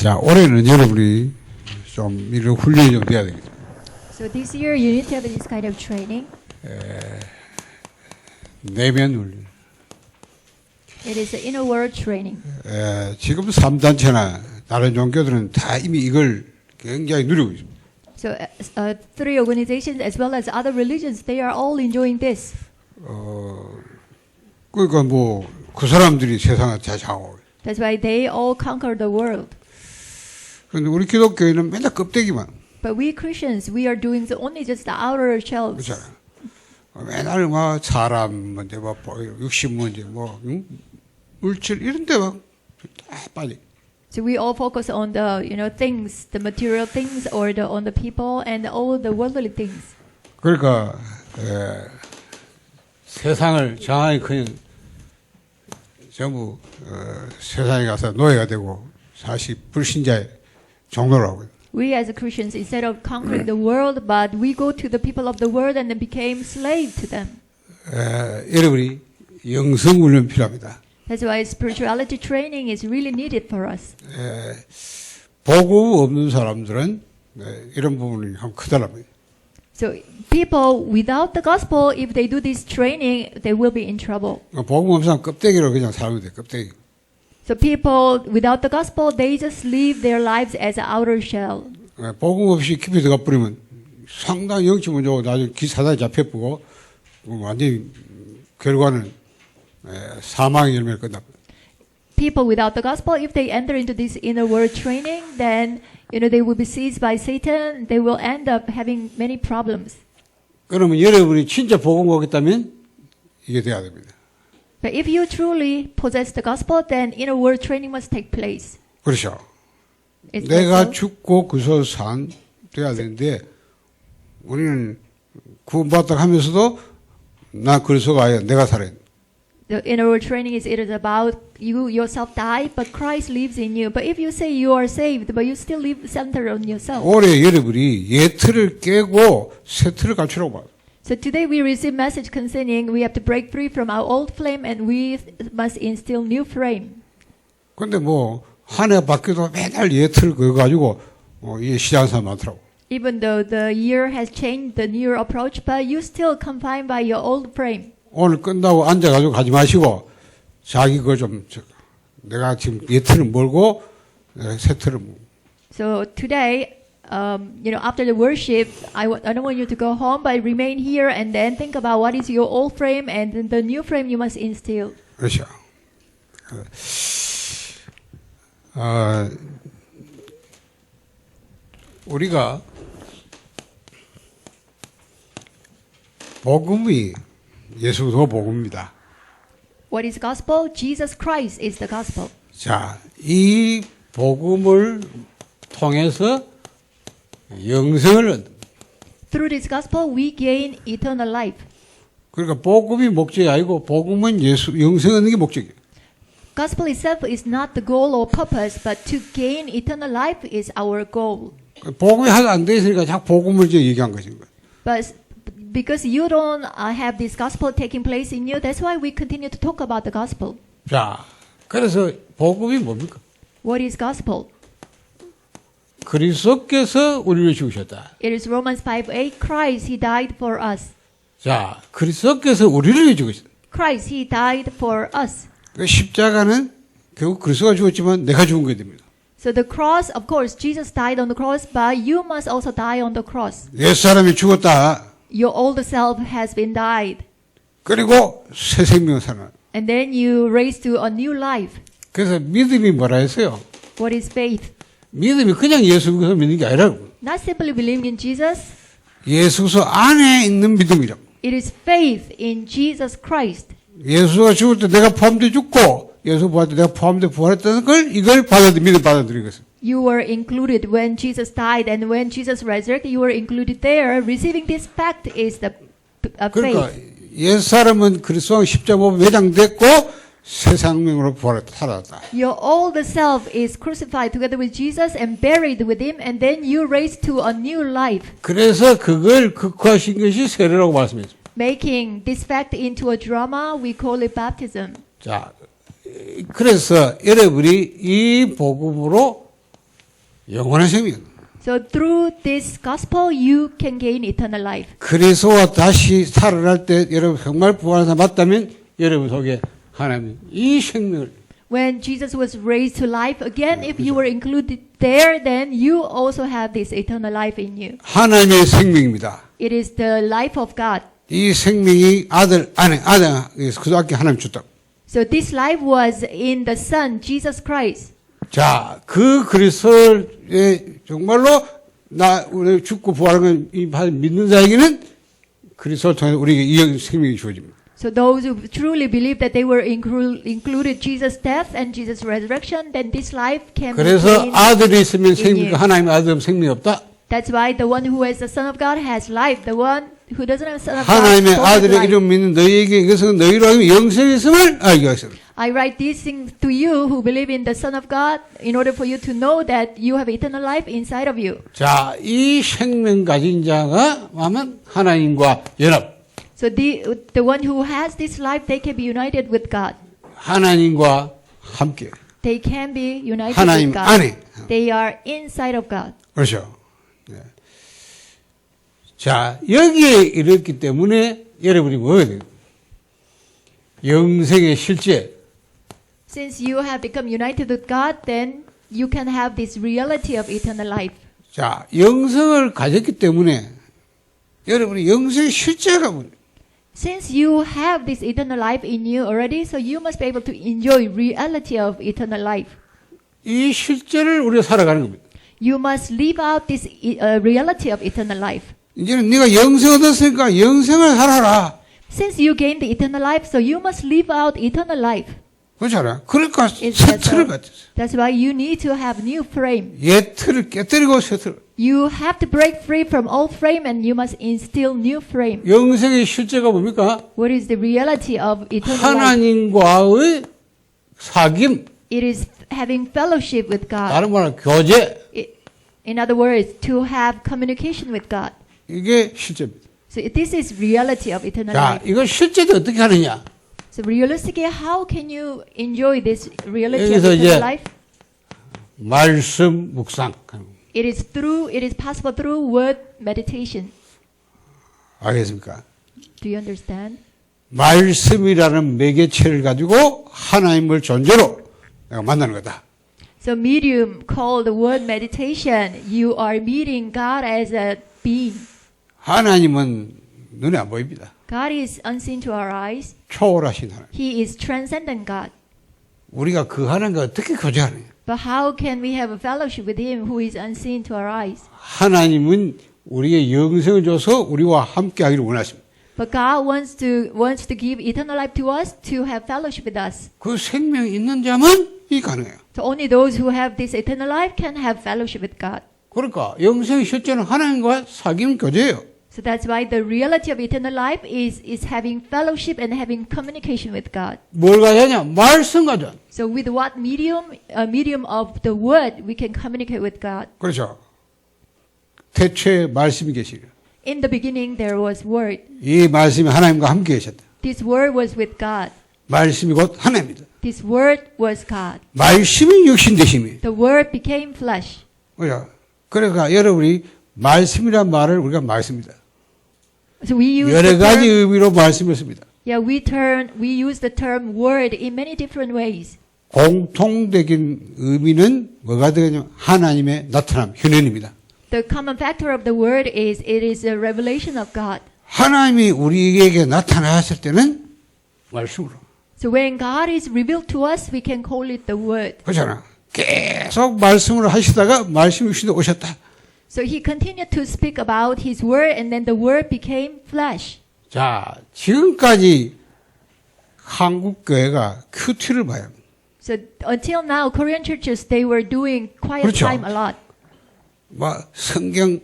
자, 올해는 여러분이 좀 이런 훈련이 좀 돼야 되겠죠. So this year you need to have this kind of training. 내면 훈련. It is an inner world training. 지금 3단체나 다른 종교들은 다 이미 이걸 굉장히 누리고 있습니다. So three organizations as well as other religions, they are all enjoying this. 그러니까 뭐 그 사람들이 세상을 다 장하고. That's why they all conquer the world. 그런데 우리 기독교인은 맨날 껍데기만. But we Christians, we are doing only just the outer shells. 그렇잖아. 맨날 막 사람 문제, 막 육신 문제, 뭐 물질 이런 데막 다 빠져. So we all focus on the things, the material things, or on the people and all the worldly things. 그러니까 세상을 장하게 그냥 전부 세상에 가서 노예가 되고 사실 불신자의 종로라고. We as Christians, instead of conquering the world, but we go to the people of the world and then became slave to them. 여러분이 영성 훈련 필요합니다. That's why spirituality training is really needed for us. 복음 없는 사람들은 이런 부분이 참 크더라고요. So people without the gospel, if they do this training, they will be in trouble. 복음 없는 사람 껍데기로 그냥 살면 돼, 껍데기. So people without the gospel, they just live their lives as an outer shell. 복음 없이 깊이 들어가 버리면 상당히 영치 문제고 나중에 기사단에 잡혀보고 완전히 결과는 사망의 열매를 끝납니다. People without the gospel, if they enter into this inner world training, then they will be seized by Satan. They will end up having many problems. 그러면 여러분이 진짜 복음 오겠다면 이게 돼야 됩니다. But if you truly possess the gospel, then inner world training must take place. 그렇죠. It's 내가 also, 죽고 그리스도 산 돼야 되는데 우리는 구원받다 하면서도 나 그리스도가 아니야, 내가 살아야 돼. the inner world training it is about you yourself die, but Christ lives in you. But if you say you are saved, but you still live centered on yourself. 올해 여러분이 옛 틀을 깨고 새 틀을 갖추라고 봐. So today we receive message concerning we have to break free from our old flame and we must instill new frame. 근데 뭐 한 해 바뀌어도 맨날 옛 틀을 그거 가지고 이게 시작하는 사람 많더라고. Even though the year has changed the new approach, but you still confined by your old frame. 오늘 끝나고 앉아가지고 가지 마시고 자기 그거 좀 내가 지금 옛 틀을 몰고 새 틀을 So today, after the worship, I don't want you to go home, but remain here and then think about what is your old frame and then the new frame you must instill. 그렇죠. 우리가 복음이 예수도 복음입니다. What is gospel? Jesus Christ is the gospel. 자, 이 복음을 통해서 영생을 얻습니다. Through this gospel, we gain eternal life. 그러니까 복음이 목적이 아니고 복음은 영생 얻는 게 목적이에요. Gospel itself is not the goal or purpose, but to gain eternal life is our goal. 복음이 하도 안 돼 있으니까 자꾸 복음을 이제 얘기한 것인 거예요. But because you don't have this gospel taking place in you, that's why we continue to talk about the gospel. 자, 그래서 복음이 뭡니까? What is gospel? 그리스도께서 우리를 죽으셨다. It is Romans 5:8. Christ, He died for us. 자, 그리스도께서 우리를 죽으셨다. Christ, He died for us. 그 십자가는 결국 그리스도가 죽었지만 내가 죽은 게 됩니다. So the cross, of course, Jesus died on the cross, but you must also die on the cross. 옛 사람이 죽었다. Your old self has been died. 그리고 새 생명을 살아. And then you raise to a new life. 그래서 믿음이 뭐라 했어요? What is faith? 믿음이 그냥 예수 그리스도 믿는 게 아니라고. Not simply believing in Jesus. 예수 그리스도 안에 있는 믿음이라고. It is faith in Jesus Christ. 예수가 죽을 때 내가 포함돼 죽고 예수 부활 때 내가 포함돼 부활했다는 걸 이걸 믿음 받아들이는 것은. You were included when Jesus died, and when Jesus resurrected, you were included there. Receiving this fact is the 그러니까 faith. 옛 사람은 그리스도와 십자가에 매장됐고 새 생명으로 부활했다 살았다. Your old self is crucified together with Jesus and buried with Him, and then you raised to a new life. 그래서 그걸 극화하신 것이 세례라고 말씀했습니다. Making this fact into a drama, we call it baptism. 자, 그래서 여러분이 이 복음으로 영원한 생명. So through this gospel, you can gain eternal life. 그리스도와 다시 살아날 때 여러분 정말 부활하사 맞다면 여러분 속에 하나님 이 생명을 When Jesus was raised to life again, if you were included there, then you also have this eternal life in you. 하나님의 생명입니다. It is the life of God. 이 생명이 아들 그저께 하나님 줬다. So this life was in the Son, Jesus Christ. 자, 그 그리스도의 정말로 우리 죽고 부활한 걸 믿는 자에게는 그리스도를 통해 우리에게 이 생명이 주어집니다. So those who truly believe that they were included Jesus' death and Jesus' resurrection, then this life can be 그래서 gained 아들이 있으면 in 생명, you. 하나님의 아들 없으면 생명이 없다. That's why the one who has the Son of God has life. The one who doesn't have the Son of God 하나님의 doesn't have 아들의 life. 이름 믿는 너희에게 이것은 너희로 하여금 영생이 있음을 알게 하시라. I write these things to you who believe in the Son of God in order for you to know that you have eternal life inside of you. 자, 이 생명 가진 자가 하면 하나님과 연합, So the one who has this life, they can be united with God. 하나님과 함께. They can be united 하나님 with God. 안에. They are inside of God. 그렇죠. 네. 자, 여기에 이르렀기 때문에 여러분이 뭐가 돼요? 영생의 실제. Since you have become united with God, then you can have this reality of eternal life. 자, 영생을 가졌기 때문에 여러분이 영생의 실제가 뭐예요? Since you have this eternal life in you already, so you must be able to enjoy reality of eternal life. 이 실제를 우리가 살아가는 겁니다. You must live out this reality of eternal life. 이제는 네가 영생 얻었으니까 영생을 살아라. Since you gained the eternal life, so you must live out eternal life. 그렇잖아. 그러니까 Is 새 that 틀을 so? 갖췄어. That's why you need to have new frame. 옛 틀을 깨뜨리고 새 틀. You have to break free from old frame and you must instill new frame. 영생의 실제가 뭡니까? What is the reality of eternal life? 하나님과의 사귐, It is having fellowship with God. 다른 말로 교제. In other words, to have communication with God. 이게 실제입니다. So this is reality of eternal 자, life. 이걸 실제도 어떻게 하느냐? So realistically, how can you enjoy this reality of 여기서 eternal 이제 life? 말씀 묵상. It is possible through word meditation. 알겠습니까? Do you understand? 말씀이라는 매개체를 가지고 하나님을 존재로 내가 만나는 거다. So medium called the word meditation, you are meeting God as a being. 하나님은 눈에 안 보입니다. God is unseen to our eyes. 초월하신 하나님. He is transcendent God. 우리가 그 하나님과 어떻게 교제하느냐? But how can we have a fellowship with Him who is unseen to our eyes? 하나님은 우리의 영생을 줘서 우리와 함께 하기를 원하십니다. But God wants to give eternal life to us to have fellowship with us. 그 생명이 있는 자만 이 가능해요. So only those who have this eternal life can have fellowship with God. 그러니까 영생의 실제는 하나님과 사귐 교제예요. So that's why the reality of eternal life is having fellowship and having communication with God. 뭘 가져야 하냐? 말씀 가져. So with what medium? A medium of the word, we can communicate with God. 그렇죠. 태초에 말씀이 계시려. In the beginning, there was word. 이 말씀이 하나님과 함께 계셨다. This word was with God. 말씀이 곧 하나님입니다. This word was God. 말씀이 육신 되심이. The word became flesh. 그죠? 그러니까 여러분이 말씀이란 말을 우리가 많습니다. So we use 여러 the 가지 term, 의미로 말씀했습니다. yeah, we use the term word in many different ways. 공통적인 의미는 뭐가 되냐면 하나님의 나타남, 현현입니다. The common factor of the word is it is a revelation of God. 하나님이 우리에게 나타나셨을 때는 말씀으로. So when God is revealed to us, we can call it the word. 그렇잖아. 계속 말씀으로 하시다가 말씀이 육신에 오셨다. So he continued to speak about his word and then the word became flesh. 자, 지금까지 한국 교회가 큐티를 봐야 합니다. So until now, Korean churches, they were doing quiet 그렇죠. time a lot. 뭐 성경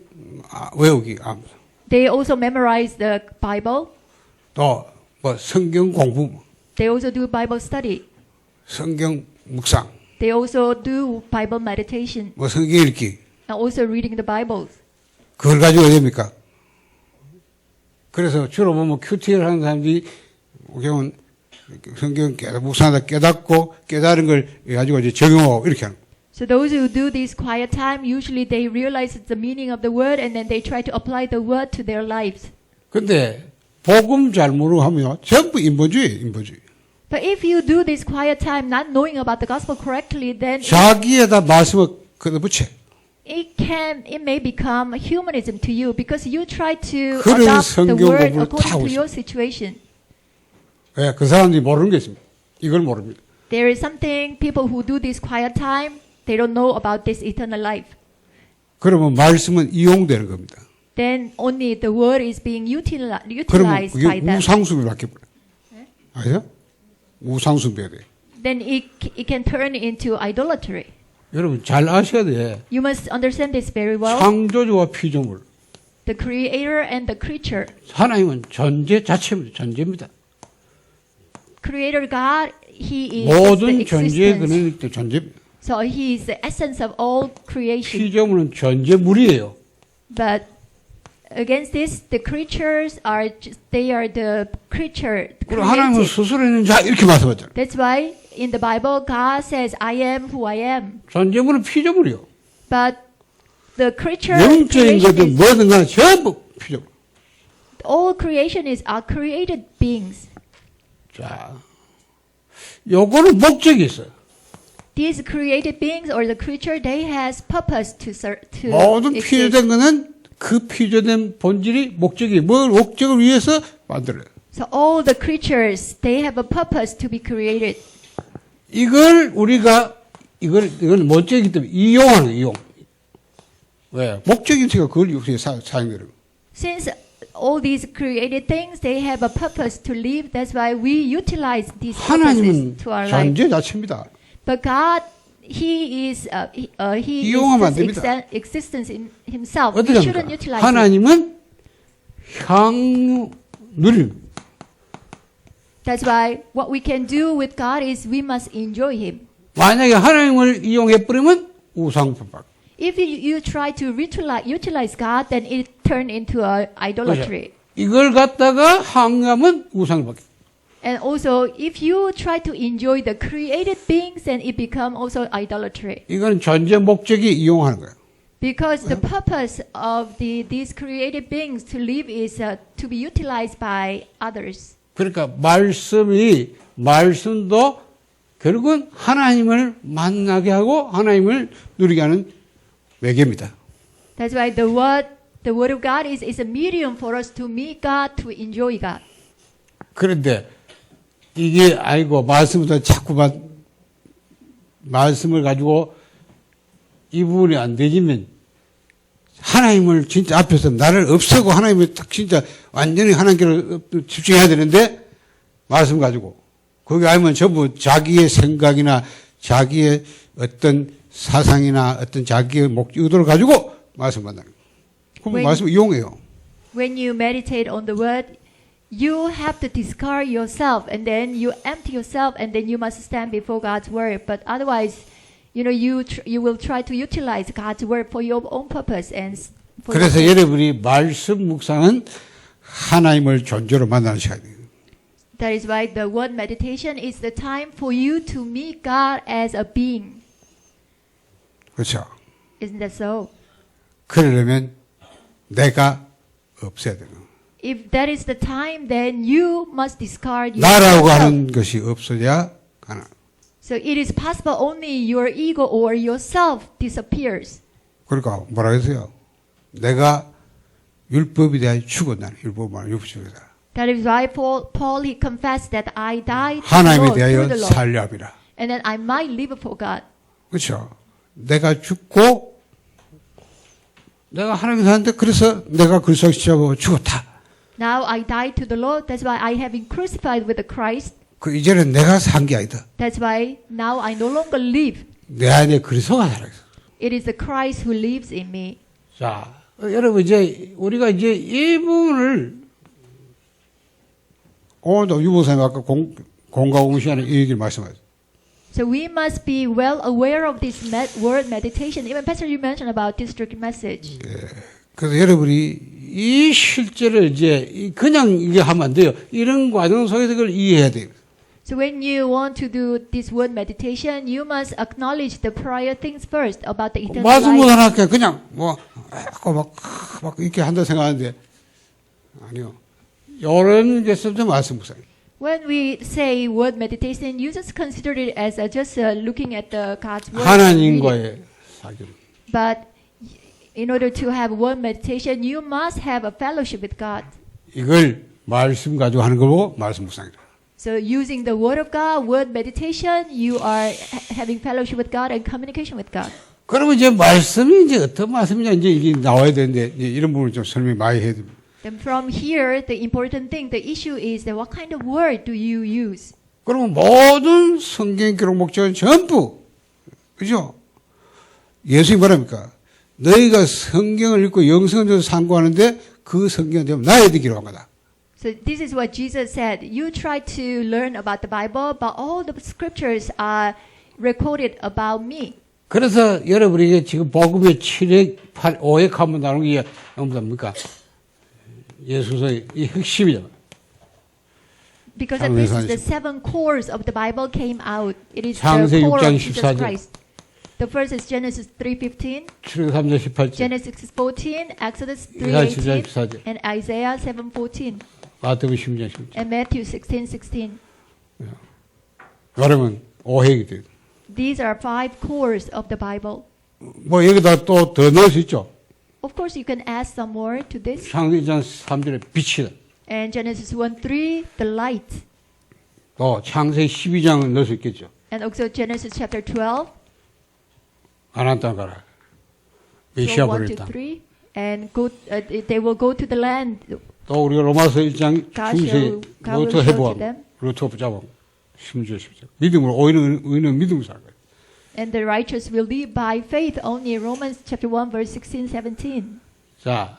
외우기, They also memorize the Bible. 또 뭐 성경 공부, They also do Bible study. 성경 묵상, They also do Bible meditation 뭐 성경 읽기. and also reading the Bibles. 그걸 가지고 어디 됩니까? 그래서 주로 보면 큐티를 하는 사람들이 보면 성경 묵상하다 깨닫고 깨달은 걸 가지고 이제 적용하고 이렇게 하는. So those who do this quiet time, usually they realize the meaning of the word and then they try to apply the word to their lives. 근데 복음 잘 모르고 하면 전부 인본주의예요, 인본주의. But if you do this quiet time not knowing about the gospel correctly, then 자기에다 말씀을 걷어붙여. it may become humanism to you because you try to 그런 adopt the 성경 word 공부를 다 하고 according to 있어요. your situation. 예, 그 사람들이 모르는 게 있습니다. 이걸 모릅니다. There is something people who do this quiet time, they don't know about this eternal life. 그러면 말씀은 이용되는 겁니다. Then only the word is being 그러면 utilized 그게 by them. 우상숭배 바뀌어버려요. 아세요? 우상숭배가 돼요. Then it can turn into idolatry. 여러분 잘 아셔야 돼. You must understand this very well. 창조주와 피조물. The creator and the creature. 하나님은 존재 자체입니다. 존재입니다. Creator God, He is 모든 the 존재의 existence. 근원이 때 존재입니다. So He is the essence of all creation. 피조물은 존재물이에요. But against this, the creatures are they are the creature 그리고 하나님은 created. 스스로 있는 자 이렇게 말씀하잖아요. That's why in the Bible God says, "I am who I am." 존재물은 피조물이요. But the creature 영적인 creation 것들 is, 뭐든 간에 전부 피조물. all creation is are created beings. 자, 요거는 목적이 있어요. These created beings or the creature, they has purpose to 모든 exist. 피조된 것은 그 피조된 본질이 목적이 뭘 목적을 위해서 만들어요. So all the creatures, they have a purpose to be created. 이걸 우리가 이건 목적이기 때문에 이용하는 이용. 왜? 목적이 있으니까 그걸 역시 사용되는. Since all these created things, they have a purpose to live. That's why we utilize these 하나님은 purposes to our life. 존재 자체입니다. But God, He is 이용하면 안 His 됩니다. existence in Himself. We 어떻게 shouldn't 합니까? utilize it. 하나님은 향유 누림. That's why what we can do with God is we must enjoy Him. 만약에 하나님을 이용해 버리면 우상법박. If you try to utilize God, then it turn into a idolatry. 이걸 갖다가 항하면 우상법박. And also, if you try to enjoy the created beings, then it become also idolatry. 이건 존재 목적이 이용하는 거예요. Because the purpose of these created beings to live is to be utilized by others. 그러니까 말씀도 결국은 하나님을 만나게 하고 하나님을 누리게 하는 매개입니다. That's why the word of God is a medium for us to meet God, to enjoy God. 그런데 이게 아이고 말씀부터 자꾸만 말씀을 가지고 이 부분이 안 되지면 하나님을 진짜 앞에서 나를 없애고 하나님을 딱 진짜 완전히 하나님께 집중해야 되는데 말씀 가지고 거기 아니면 전부 자기의 생각이나 자기의 어떤 사상이나 어떤 자기의 의도를 가지고 말씀 만나는 거예요. 그럼 말씀 이용해요. When you meditate on the word, you have to discard yourself and then you empty yourself and then you must stand before God's word. But otherwise, you will try to utilize God's word for your own purpose and for 그래서 your 여러분이 말씀 묵상은 하나님을 존재로 만나는 시간이에요. That is why the word meditation is the time for you to meet God as a being. 그렇죠. Isn't that so? 그러려면 내가 없애야 되는 거예요. If that is the time, then you must discard 나라고 yourself. 하는 것이 없어야 가능. So it is possible only your ego or yourself disappears. 그러니까 뭐라 했어요? 내가 율법에 대하여 죽었나니 율법만 율법이다. That is why Paul he confessed that I died to the 하나님에 Lord, through 대하여 the Lord, 살려 합니다. and then I might live for God. 그렇죠. 내가 죽고 내가 하나님 사는데 그래서 내가 그리스도 십자가로 죽었다. Now I died to the Lord. That's why I have been crucified with the Christ. 그 이제는 내가 산 게 아니다. That's why now I no longer live. 내 안에 그리스도가 살아있어. It is the Christ who lives in me. 자, 여러분 이제 우리가 이제 이 부분을 오늘도 유보사님 아까 공과 공부 시간에 이 얘기를 말씀하셨어요. So we must be well aware of this word meditation. Even Pastor, you mentioned about district message. 그래서 여러분이 이 실제로 이제 그냥 이게 하면 안 돼요. 이런 과정 속에서 그걸 이해해야 돼요. So when you want to do this word meditation, you must acknowledge the prior things first about the eternal 말씀 life. 못하니까 그냥 막 이렇게 한다 생각하는데 아니요. 이런 게 쓰죠 말씀 묵상. When we say word meditation, you just consider it as just looking at the God's word. reading. 하나님과의 사귐. But in order to have word meditation, you must have a fellowship with God. 이걸 말씀 가지고 하는 거고 말씀 묵상이다. So using the word of God, word meditation, you are having fellowship with God and communication with God. 그러면 이제 말씀이 이제 어떤 말씀이냐 이제 이게 나와야 되는데 이제 이런 부분을 좀 설명 많이 해야 됩니다. Then from here, the important thing, the issue is that what kind of word do you use? 그러면 모든 성경 기록 목적은 전부 그죠? 예수님 뭐랍니까? 너희가 성경을 읽고 영성을 상고하는데 그 성경은 되면 나에 대해 기록한 거다. So this is what Jesus said. You try to learn about the Bible, but all the scriptures are recorded about me. 그래서 여러분에게 지금 복음의 7획, 5획 한번 나누는 게 뭡니까? 예수서의 이 핵심이잖아. Because of this, the seven cores of the Bible came out. It is 창세기 the core 6장 of Jesus 14절. Christ. The first is Genesis 3:15, 출애굽 3장 18절, Genesis 14, Exodus 이사야 7장 3:18, 14절, and Isaiah 7:14, 마태복음 10장 10절. and Matthew 16:16. 그러면 5획이 돼요. These are five cores of the Bible. 뭐 여기다 또 더 넣을 수 있죠. Of course, you can add some more to this. 창세기 2장 3절에 빛이다. And Genesis 1:3, the light. 또 창세기 12장을 넣을 수 있겠죠. And also Genesis chapter 12, 가나안 땅 가라. so 메시아 1 보낼 to 땅. 3. And go, they will go to the land. 또 우리가 로마서 1장 God 중세 will 루트 show to 해보하고 them. 루트 붙잡아 16절 10절. 믿음으로 의는 믿음으로 살 거예요. And the righteous will live by faith only. Romans chapter 1, verse 16, 17. 자,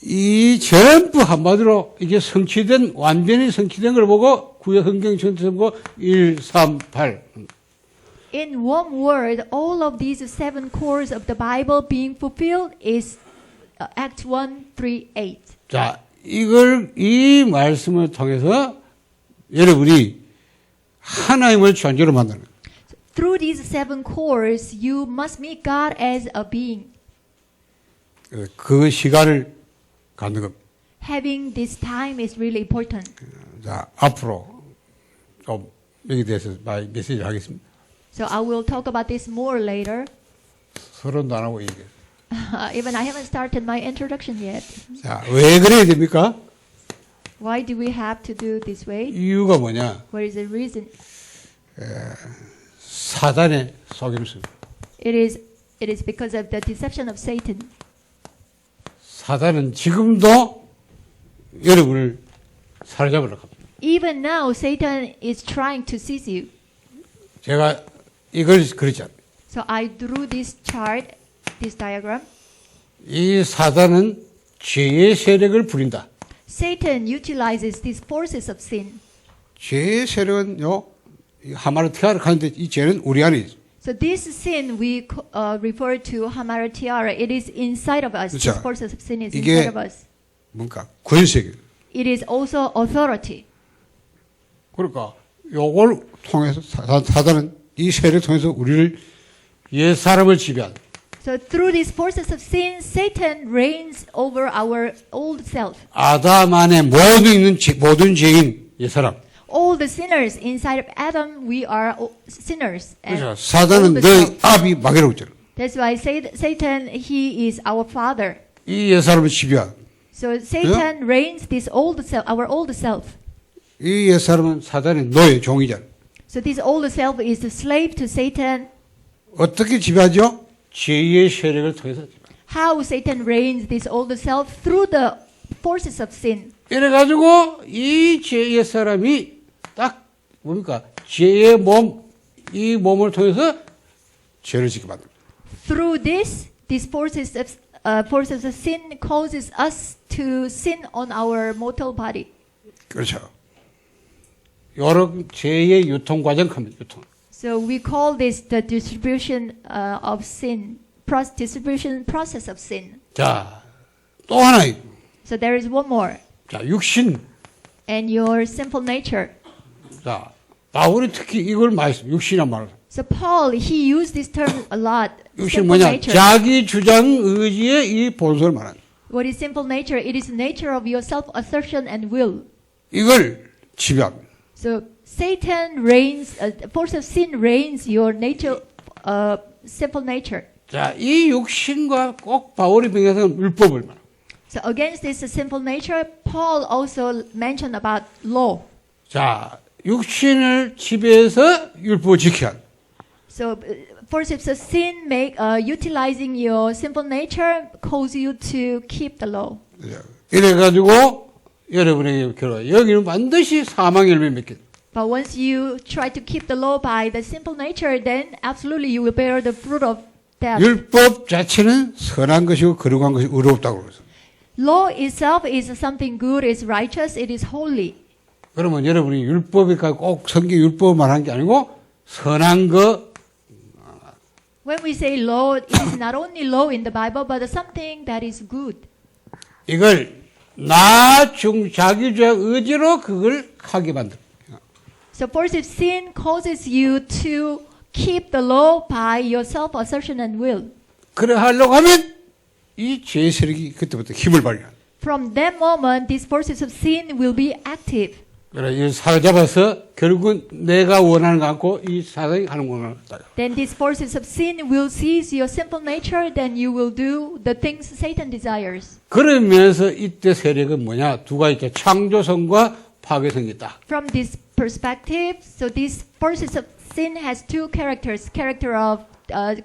이 전부 한마디로 이게 성취된 완전히 성취된 걸 보고 구약 성경 전체를 보고 1, 3, 8. In one word, all of these seven cores of the Bible being fulfilled is Acts 1, 3, 8. 자, 이걸 이 말씀을 통해서 여러분이 하나님을 존재로 만드는 거예요. Through these seven cores, you must meet God as a being. 그 시간을 갖는 겁니다. Having this time is really important. 자, 앞으로 좀 여기 대해서 많이 메시지를 하겠습니다. So I will talk about this more later. 서론도 안 하고 이게. Even I haven't started my introduction yet. 자, 왜 그래야 됩니까? Why do we have to do this way? 이유가 뭐냐? What is the reason? 사단의 속임수. It is because of the deception of Satan. 사단은 지금도 여러분을 사로잡으려고 합니다. Even now, Satan is trying to seize you. 제가 이걸 그랬잖아요. So I drew this chart, this diagram. 이 사단은 죄의 세력을 부린다. Satan utilizes these forces of sin. 죄의 세력은요, 하마르티아를 하는데 이 죄는 우리 안에 있어요. So this sin we refer to hamartiara. It is inside of us. 그렇죠. This forces of sin is 이게 inside of us. 뭔가 권세계예요. It is also authority. 그러니까 요걸 통해서 사단은 이 세력을 통해서 우리를 옛 사람을 지배한다. So through these forces of sin, Satan reigns over our old self. 아담 안에 모든 죄인 옛 사람. All the sinners inside of Adam, we are sinners. And 그렇죠. 사단은 all the 너희 self. 아비 마귀라고 했잖아요. That's why Satan, he is our father. 이 옛 사람을 지배한. So Satan reigns this old self, our old self. 이 옛 사람은 사단의 노예 종이잖아요. So this old self is the slave to Satan. 어떻게 지배하죠? 죄의 세력을 통해서 지배합니다. How Satan reigns this old self? Through the forces of sin. 이래가지고 이 죄의 사람이 딱 뭡니까? 죄의 몸, 이 몸을 통해서 죄를 짓게 만듭니다. Through this, these forces of sin causes us to sin on our mortal body. 그렇죠. 여러 죄의 유통 과정 합니다. 유통. So we call this the distribution of sin, distribution process of sin. 자, 또 하나. So there is one more. 자, 육신. And your sinful nature. 자, 바울이 특히 이걸 많이 씁니다. 육신이란 말을. So Paul, he used this term a lot. 육신은 Simple 뭐냐? nature. 자기 주장 의지의 이 본성을 말하는. What is simple nature? It is nature of your self-assertion and will. 이걸 지배합니다. So Satan reigns, force of sin reigns your nature, simple nature. 자, 이 육신과 꼭 바울이 병행하는 율법을 말합니다. So against this simple nature, Paul also mentioned about law. 자, 육신을 지배해서 율법을 지켜야 한다. So forces of sin make utilizing your simple nature cause you to keep the law. 이래가지고 여러분에게 결혼. 여기는 반드시 사망의 열매 맺게. But once you try to keep the law by the simple nature, then absolutely you will bear the fruit of death. 율법 자체는 선한 것이고 거룩한 것이 의롭다고 그래서. Law itself is something good, is righteous, it is holy. 그러면 여러분이 율법에 꼭 성경 율법만 한 게 아니고 선한 거. When we say law, it is not only law in the Bible, but something that is good. 이걸 자기 주장 의지로 그걸 하게 만들. So force of sin causes you to keep the law by your self-assertion and will. 그래 하려고 하면 이 죄의 세력이 그때부터 힘을 발휘한다. From that moment, these forces of sin will be active. 그래 이 사로잡아서 결국은 내가 원하는 거 않고 이 사단이 하는 것만 한다. Then these forces of sin will seize your simple nature, then you will do the things Satan desires. 그러면서 이때 세력은 뭐냐? 두 가지 있죠. 창조성과 파괴성이 있다. From this perspective, so these forces of sin has two characters, character of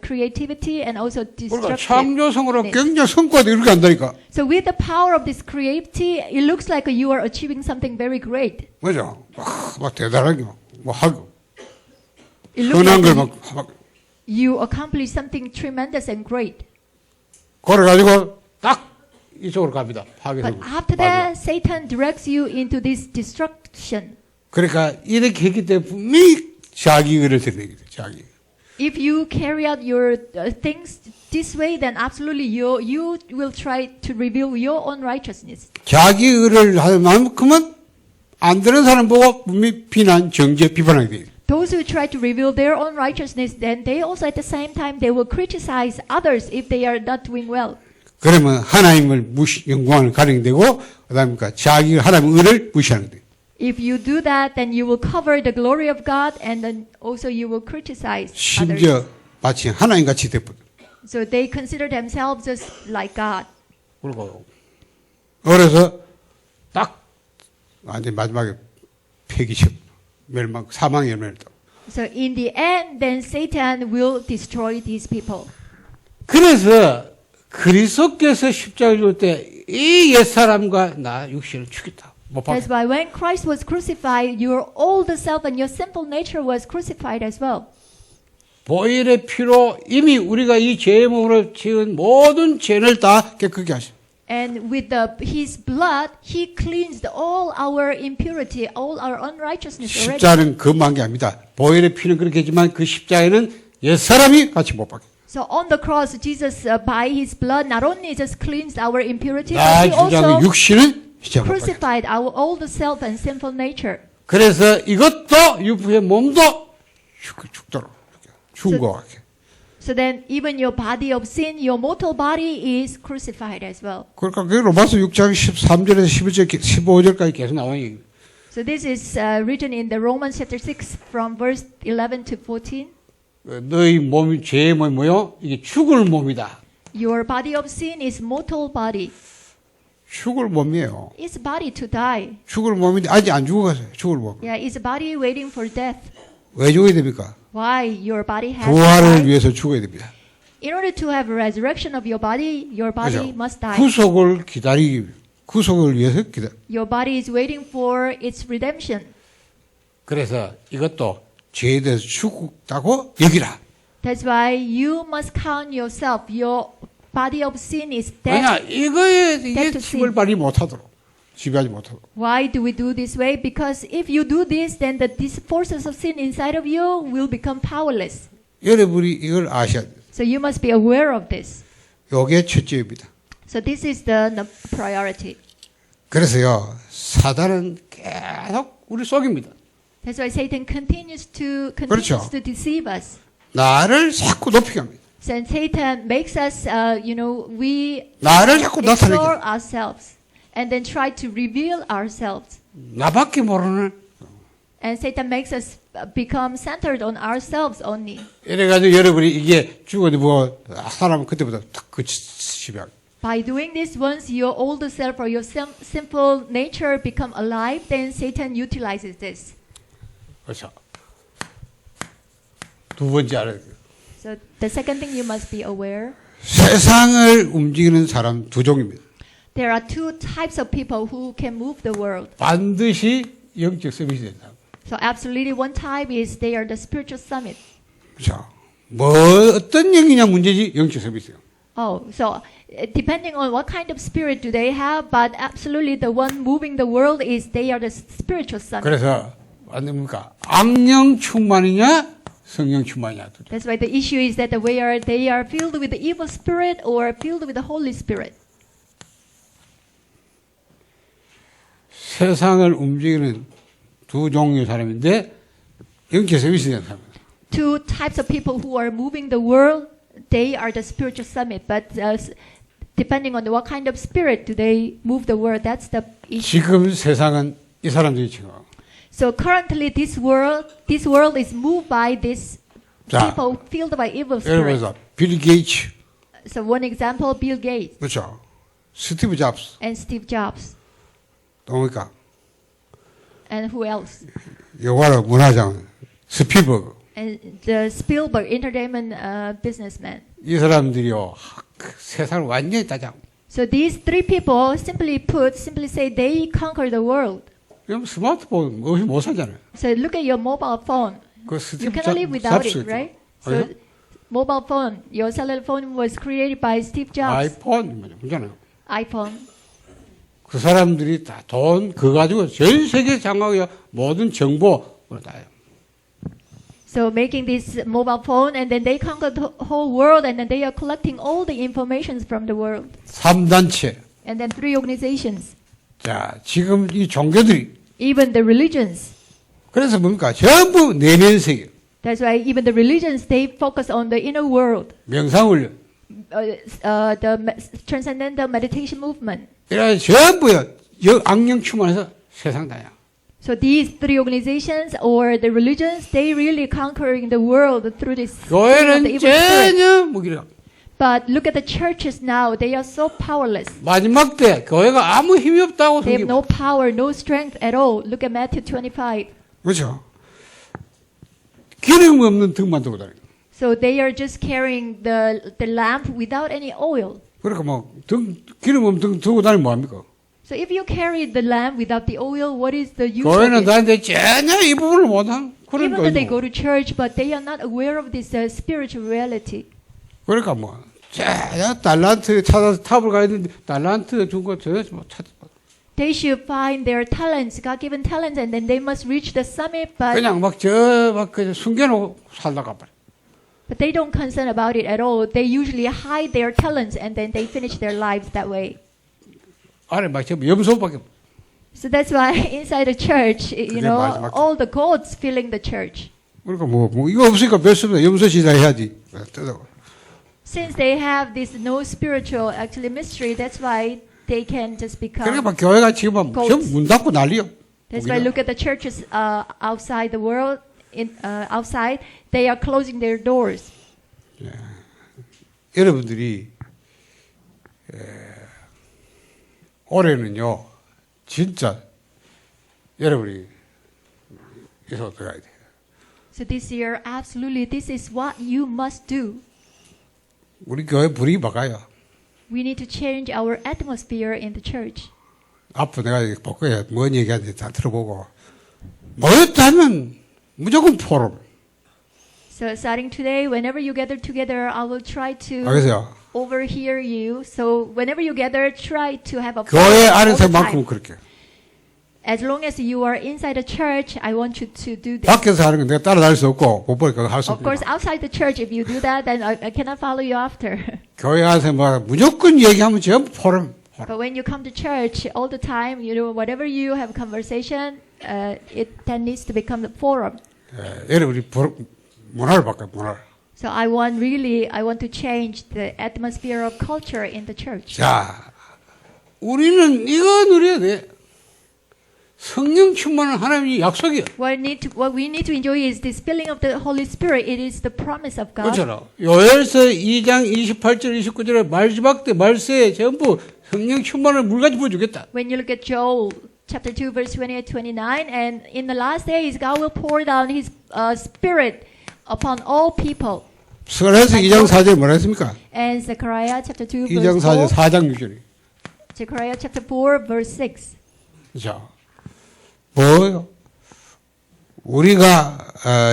creativity and also 그러니까 destructive. 창조성으로 굉장히 성과도 이렇게 한다니까. So with the power of this creativity, it looks like you are achieving something very great. 뭐죠? 막 대단하게 뭐 하고 It looks 선한 like 걸막 you accomplish something tremendous and great. 그래가지고 딱 이쪽으로 갑니다. But 파괴성. after that, Satan directs you into this destruction. 그러니까 이렇게 했기 때문에 분명히 자기 의를 드러내게 돼. 자기. If you carry out your things this way, then absolutely you will try to reveal your own righteousness. 자기 의를 하는 만큼은 안 되는 사람 보고 분명히 비난, 정죄, 비판하게 돼. Those who try to reveal their own righteousness, then they also at the same time they will criticize others if they are not doing well. 그러면 하나님을 영광을 가리게 되고 그다음에 자기 하나님의 의를 무시하는 거예요. If you do that, then you will cover the glory of God, and then also you will criticize others. 심지어 마치 하나님 같이 돼버려. So they consider themselves just like God. 그리고 그래서 딱 완전 마지막에 폐기적 멸망 사망의 열매를 따. So in the end, then Satan will destroy these people. 그래서 그리스도께서 십자가를 줄 때 이 옛사람과 나 육신을 죽였다. 못 That's 박았다. why when Christ was crucified, your old self and your simple nature was crucified as well. 보혈의 피로 이미 우리가 이 죄의 몸으로 지은 모든 죄를 다 깨끗게 하셨다. And with his blood, he cleansed all our impurity, all our unrighteousness already. 십자가는 그만 게 아닙니다. 보혈의 피는 그렇게 했지만 그 십자가에는 옛사람이 같이 못 박혀. So on the cross, Jesus, by his blood, not only just cleansed our impurity, 나 but he 주장의 also 육신을 십자가 못 박혀. crucified our old self and sinful nature. 그래서 이것도 유부의 몸도 죽도록 죽은 것 같아. So then even your body of sin, your mortal body is crucified as well. 그러니까 그 로마서 6장 13절에서 11절, 15절까지 계속 나와요. So this is written in the Romans chapter 6 from verse 11 to 14. 너희 몸이 죄의 몸이 뭐요? 이게 죽을 몸이다. Your body of sin is mortal body. 죽을 몸이에요. It's body to die. 죽을 몸인데 아직 안 죽어가세요. 죽을 몸. Yeah, it's a body waiting for death. 왜 죽어야 됩니까? Why your body has to 부활을 die? 위해서 죽어야 됩니다. In order to have a resurrection of your body 그죠? must die. 구속을 기다리기 구속을 위해서 기다. Your body is waiting for its redemption. 그래서 이것도 죄에 대해서 죽다고 여기라. That's why you must count yourself. Your body of sin is 왜냐 dead. 이거에 dead 이게 to 힘을 sin. 발휘 못하도록 지배하지 못하도록. Why do we do this way? Because if you do this, then these forces of sin inside of you will become powerless. 여러분이 이걸 아셔야 돼요. So you must be aware of this. 이게 첫째입니다. So this is the priority. 그래서요 사단은 계속 우리 속입니다. That's why Satan continues 그렇죠. to deceive us. 나를 자꾸 높이게 합니다. So Satan makes us, we 나를 자꾸 나타내게 exalt 합니다. ourselves and then try to reveal ourselves. 나밖에 모르는 And Satan makes us become centered on ourselves only. 이래가지고 여러분이 이게 죽어도 뭐 사람은 그때부터 탁 지배하고 By doing this, once your old self or your sinful nature become alive, then Satan utilizes this. 그렇죠. 두 번째 알아야 돼요. So the second thing you must be aware, 세상을 움직이는 사람 두 종입니다. there are two types of people who can move the world. 반드시 영적 서비스 된다. So absolutely one type is they are the spiritual summit. 그렇죠. 뭐 어떤 영이냐 문제지 영적 서비스요. Oh, so depending on what kind of spirit do they have, but absolutely the one moving the world is they are the spiritual summit. 그래서 안 됩니까? 악령 충만이냐 성령 충만이냐. That's why the issue is that whether they are filled with the evil spirit or filled with the Holy Spirit. 세상을 움직이는 두 종류의 사람인데 영적 서비스 되는 사람. Two types of people who are moving the world, they are the spiritual summit. But depending on what kind of spirit do they move the world, that's the issue. 지금 세상은 이 사람들이 지금 So currently this world is moved by these 자, people filled by evil 예를 spirits. 들어서 빌 게이츠, So one example, Bill Gates 그렇죠. 스티브 잡스, and Steve Jobs. 또 뭡니까? And who else? 영화로 문화장 스필버그. And the Spielberg, entertainment businessman. 이 사람들이요 세상을 완전히 따장. So these three people, simply say, they conquer the world. 그럼 스마트폰 없이 못 살잖아요. So look at your mobile phone. 그 You 스티브 cannot live without 잡스 it, right? 아니요? So mobile phone, your cellular phone was created by Steve Jobs. 아이폰 그잖아요. iPhone. 그 사람들이 다 돈 그거 가지고 전 세계 장악이요 모든 정보 다요. So making this mobile phone, and then they conquer the whole world, and then they are collecting all the informations from the world. 3단체. And then three organizations, 자 지금 이 종교들이 even the religions. 그래서 뭡니까 전부 내면 세계. That's why even the religions, they focus on the inner world. 명상훈련. Transcendental meditation movement. 이래 전부요 악령 충만해서 세상 다야. So these three organizations or the religions, they really conquering the world through this thing of the 교회는 evil spirit. 전혀 무기력. But look at the churches now; they are so powerless. 마지막 때 교회가 아무 힘이 없다고 They have 성경. no power, no strength at all. Look at Matthew 25. 그렇죠. 기름 없는 등만 들고 다니고. So they are just carrying the lamp without any oil. 그러니까 뭐 기름 없는 등 들고 다니면 뭐합니까? So if you carry the lamp without the oil, what is the use 교회는 of it? 다니는데 전혀 이 부분을 못한 그런 Even though they go 거죠. to church, but they are not aware of this spiritual reality. 그러니까 뭐 전혀 달란트 찾아서 탑을 가야 되는데 달란트 준 거 전혀 못 찾아. They should find their talents, God-given talents, and then they must reach the summit. But 그냥 막 그냥 숨겨놓고 살다가 버려. they don't concern about it at all. They usually hide their talents and then they finish their lives that way. 아래 막 전부 염소밖에. So that's why inside the church, you know, 마지막. all the gods filling the church. 그러니까 뭐 이거 없으니까 별 수 없다. 염소 시장 해야지. 뜯어. Since they have this no spiritual actually mystery, that's why they can just 그러니까 become. 막 교회가 지금 goats. 전부 문 닫고 난리요. That's why look at the churches outside the world. Outside, they are closing their doors. 여러분들이 올해는요 진짜 여러분이 여기서 들어가야 돼요. So this year, absolutely, this is what you must do. 우리 교회 분위기 바꿔요. We need to change our atmosphere in the church. 앞으로 내가 볼 거야. 뭔 얘기하는지 다 들어보고 모였다 하면 무조건 포럼. So starting today, whenever you gather together, I will try to 알겠어요? overhear you. So whenever you gather, try to have a 교회 all the 안에서만큼은 time. 그렇게. As long as you are inside the church, I want you to do this. 밖에서 하는 건 내가 따라다닐 수 없고 못 보니까 할 수 Of course, 없고. outside the church, if you do that, then I cannot follow you after. 교회 안에서 뭐 무조건 얘기하면 전부 포럼. But when you come to church all the time, you know, whatever you have conversation, that needs to become the forum. 여러분이 문화를 바꿔요, 문화를. So I want to change the atmosphere of culture in the church. 자, 우리는 이거 누려야 돼. 성령 충만한 하나님의 약속이야. What we need to enjoy is this filling of the Holy Spirit. It is the promise of God. 그렇잖아. 요엘서 2장 28절 29절에 마지막 때 말세에 전부 성령 충만을 물같이 부어주겠다. When you look at Joel chapter 2 verse 28, 29, and in the last days God will pour down His Spirit upon all people. 스가랴서 2장 4절에 뭐라 했습니까? And Zechariah chapter 2 2장 verse 4절 4. 4장 6절이. Zechariah chapter 4 verse 6. 자, 뭐요? 우리가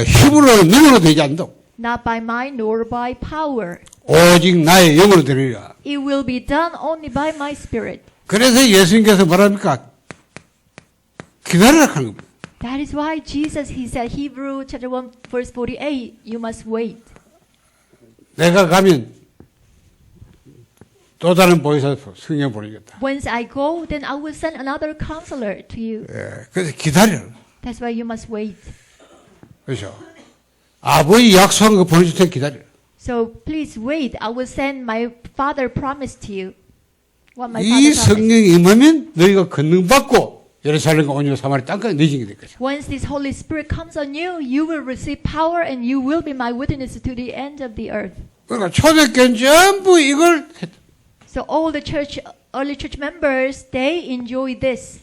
힘으로 능으로 되지 않는다. Not by might nor by power. 오직 나의 영으로 되리라. It will be done only by my Spirit. 그래서 예수님께서 뭐랍니까? 기다리라 하는 겁니다. That is why Jesus, He said, Hebrew chapter 1 verse 48, you must wait. 내가 가면 또 다른 보혜사 성령 보내겠다. Once I go, then I will send another counselor to you. 예, 그래서 기다려. That's why you must wait. 그렇죠. 아버지 약속한 거 보내줄 테니 기다려. So please wait. I will send my Father promised to you. What my 이 Father promised. 성령이 임하면 너희가 권능 받고 예루살렘과 온유 사마리 땅까지 내지게 될 것이야. Once this Holy Spirit comes on you, you will receive power and you will be my witnesses to the end of the earth. 그러니까 초대교회는 전부 이걸 했다. So all the early church members, they enjoy this.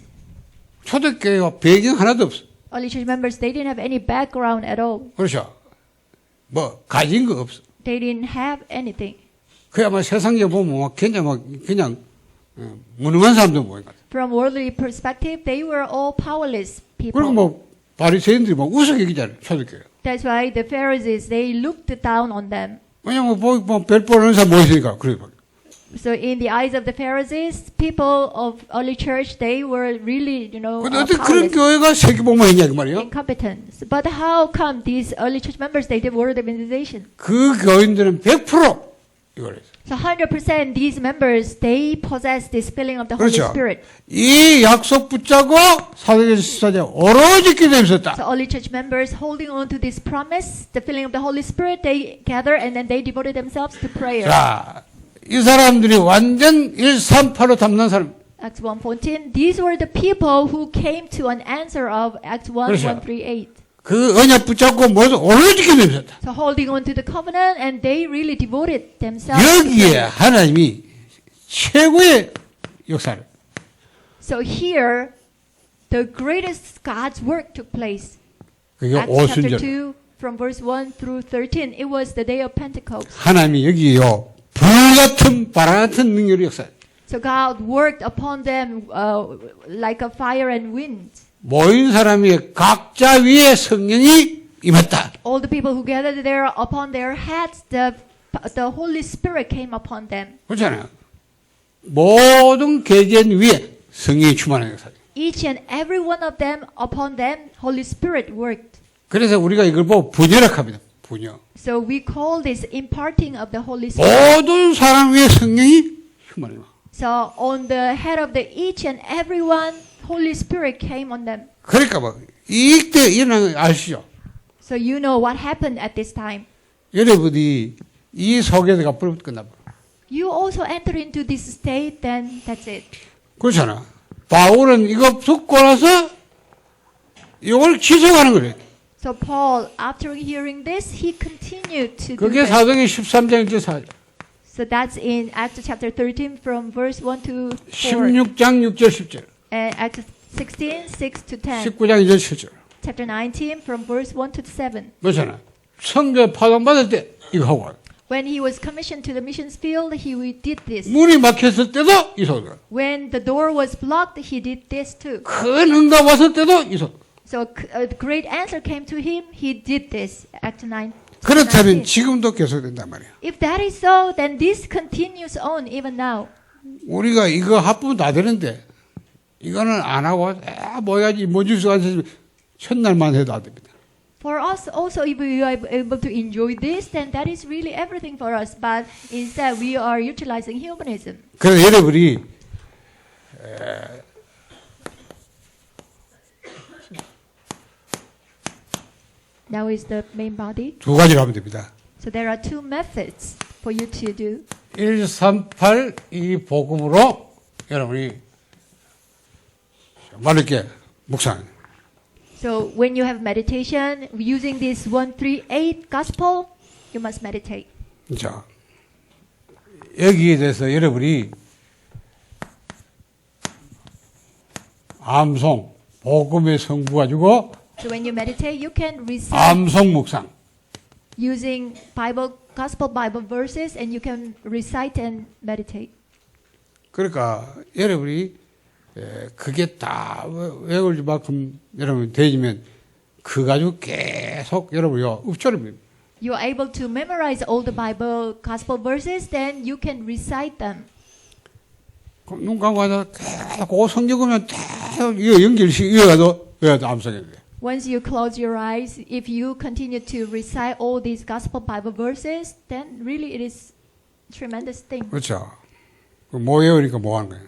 초대교회가 배경 하나도 없어. Early church members, they didn't have any background at all. 그렇죠. 뭐 가진 거 없어. They didn't have anything. 그야말로 세상에 보면 그냥 무능한 사람도 보인 것 같아. From worldly perspective, they were all powerless people. 그리고 뭐 바리새인들이 막 우습게 여기잖아요. 초대교회. That's why the Pharisees, they looked down on them. 왜냐면 별 보는 사람 뭐 있으니까 그래. So in the eyes of the Pharisees, people of early church, they were really, 근데 어떻게 그런 powerless, 교회가 세계복음을 했냐 그 말이에요. incompetent. But how come these early church members, they did word evangelization? 그 교인들은 100% 이걸 했어요. So 100% these members, they possess this filling of the Holy 그렇죠. Spirit. 이 약속 붙잡고 사도행전 14장 오로지 기도에 있었다. So early church members holding on to this promise, the filling of the Holy Spirit, they gather and then they devoted themselves to prayer. 자, 이 사람들이 완전 138로 담는 사람. Acts 1:14. These were the people who came to an answer of Acts 1, 그렇죠. 138. 그 언약 붙잡고 모두 오로지 기도에 있었다. So holding on to the covenant and they really devoted themselves. to 여기에 prayer. 하나님이 최고의 역사를. So here, the greatest God's work took place. 그게 Acts chapter 오순절. 2, from verse 1 through 13. It was the day of Pentecost. 하나님이 여기요 불같은 바람 같은 능력의 역사. So God worked upon them like a fire and wind. 모인 사람이 각자 위에 성령이 임했다. All the people who gathered there, upon their heads, the Holy Spirit came upon them. 그렇잖아요. 모든 개개인 위에 성령이 충만한 역사. Each and every one of them, upon them, Holy Spirit worked. 그래서 우리가 이걸 보고 분열학 합니다. 분열. So we call this imparting of the Holy Spirit. 모든 사람 위에 성령이 충만해요. So on the head of the each and every one, Holy Spirit came on them. 그러니까 막 이때 일어나는 거 아시죠? So you know what happened at this time. 여러분이 이 속에서가 불 끝나버려. You also enter into this state, then that's it. 그렇잖아. 바울은 이거 듣고 나서 이걸 지속하는 거래. So Paul, after hearing this, he continued to do 그게 that. 사도행 13장 1절 4절. So that's in Acts chapter 13 from verse 1 to 4. 16장 6절 10절. And Acts 16, 6 to 10. 19장 2절 7절. Chapter 19 from verse 1 to 7. 그렇잖아. 성교 파동 받을 때 이거 하고 와. When he was commissioned to the missions field, he did this. 문이 막혔을 때도 이 소리가. When the door was blocked, he did this too. 큰 응답 왔을 때도 이 소리. So a great answer came to him, he did this. Act 9. 그렇다면 지금도 계속된단 말이야. If that is so, then this continues on even now. 우리가 이거 합부면 다 되는데 이거는 안 하고 뭐야지 뭔지수 안 해서 첫날만 해도 안 됩니다. For us also, if we are able to enjoy this, then that is really everything for us. But instead, we are utilizing humanism. 그래서 여러분이 Now is the main body. 두 가지로 하면 됩니다. So there are two methods for you to do. 138 이 복음으로 여러분이 말로 이렇게 묵상. So when you have meditation using this 138 gospel, you must meditate. 자, 여기에 대해서 여러분이 암송, 복음의 성부 가지고 So when you meditate, you can recite 암송 묵상. using Bible, gospel Bible verses, and you can recite and meditate. 그러니까 여러분이 그게 다 외울 만큼 여러분 되지면 그 가지고 계속 여러분요 읍조립니다. You are able to memorize all the Bible gospel verses, then you can recite them. 눈 감고 하다 계속 성경하면 계속 이거 연결식 이어가도 암송해야 돼. Once you close your eyes, if you continue to recite all these gospel Bible verses, then really it is tremendous thing. 그렇죠. 뭐 외우니까 뭐 하는 거예요.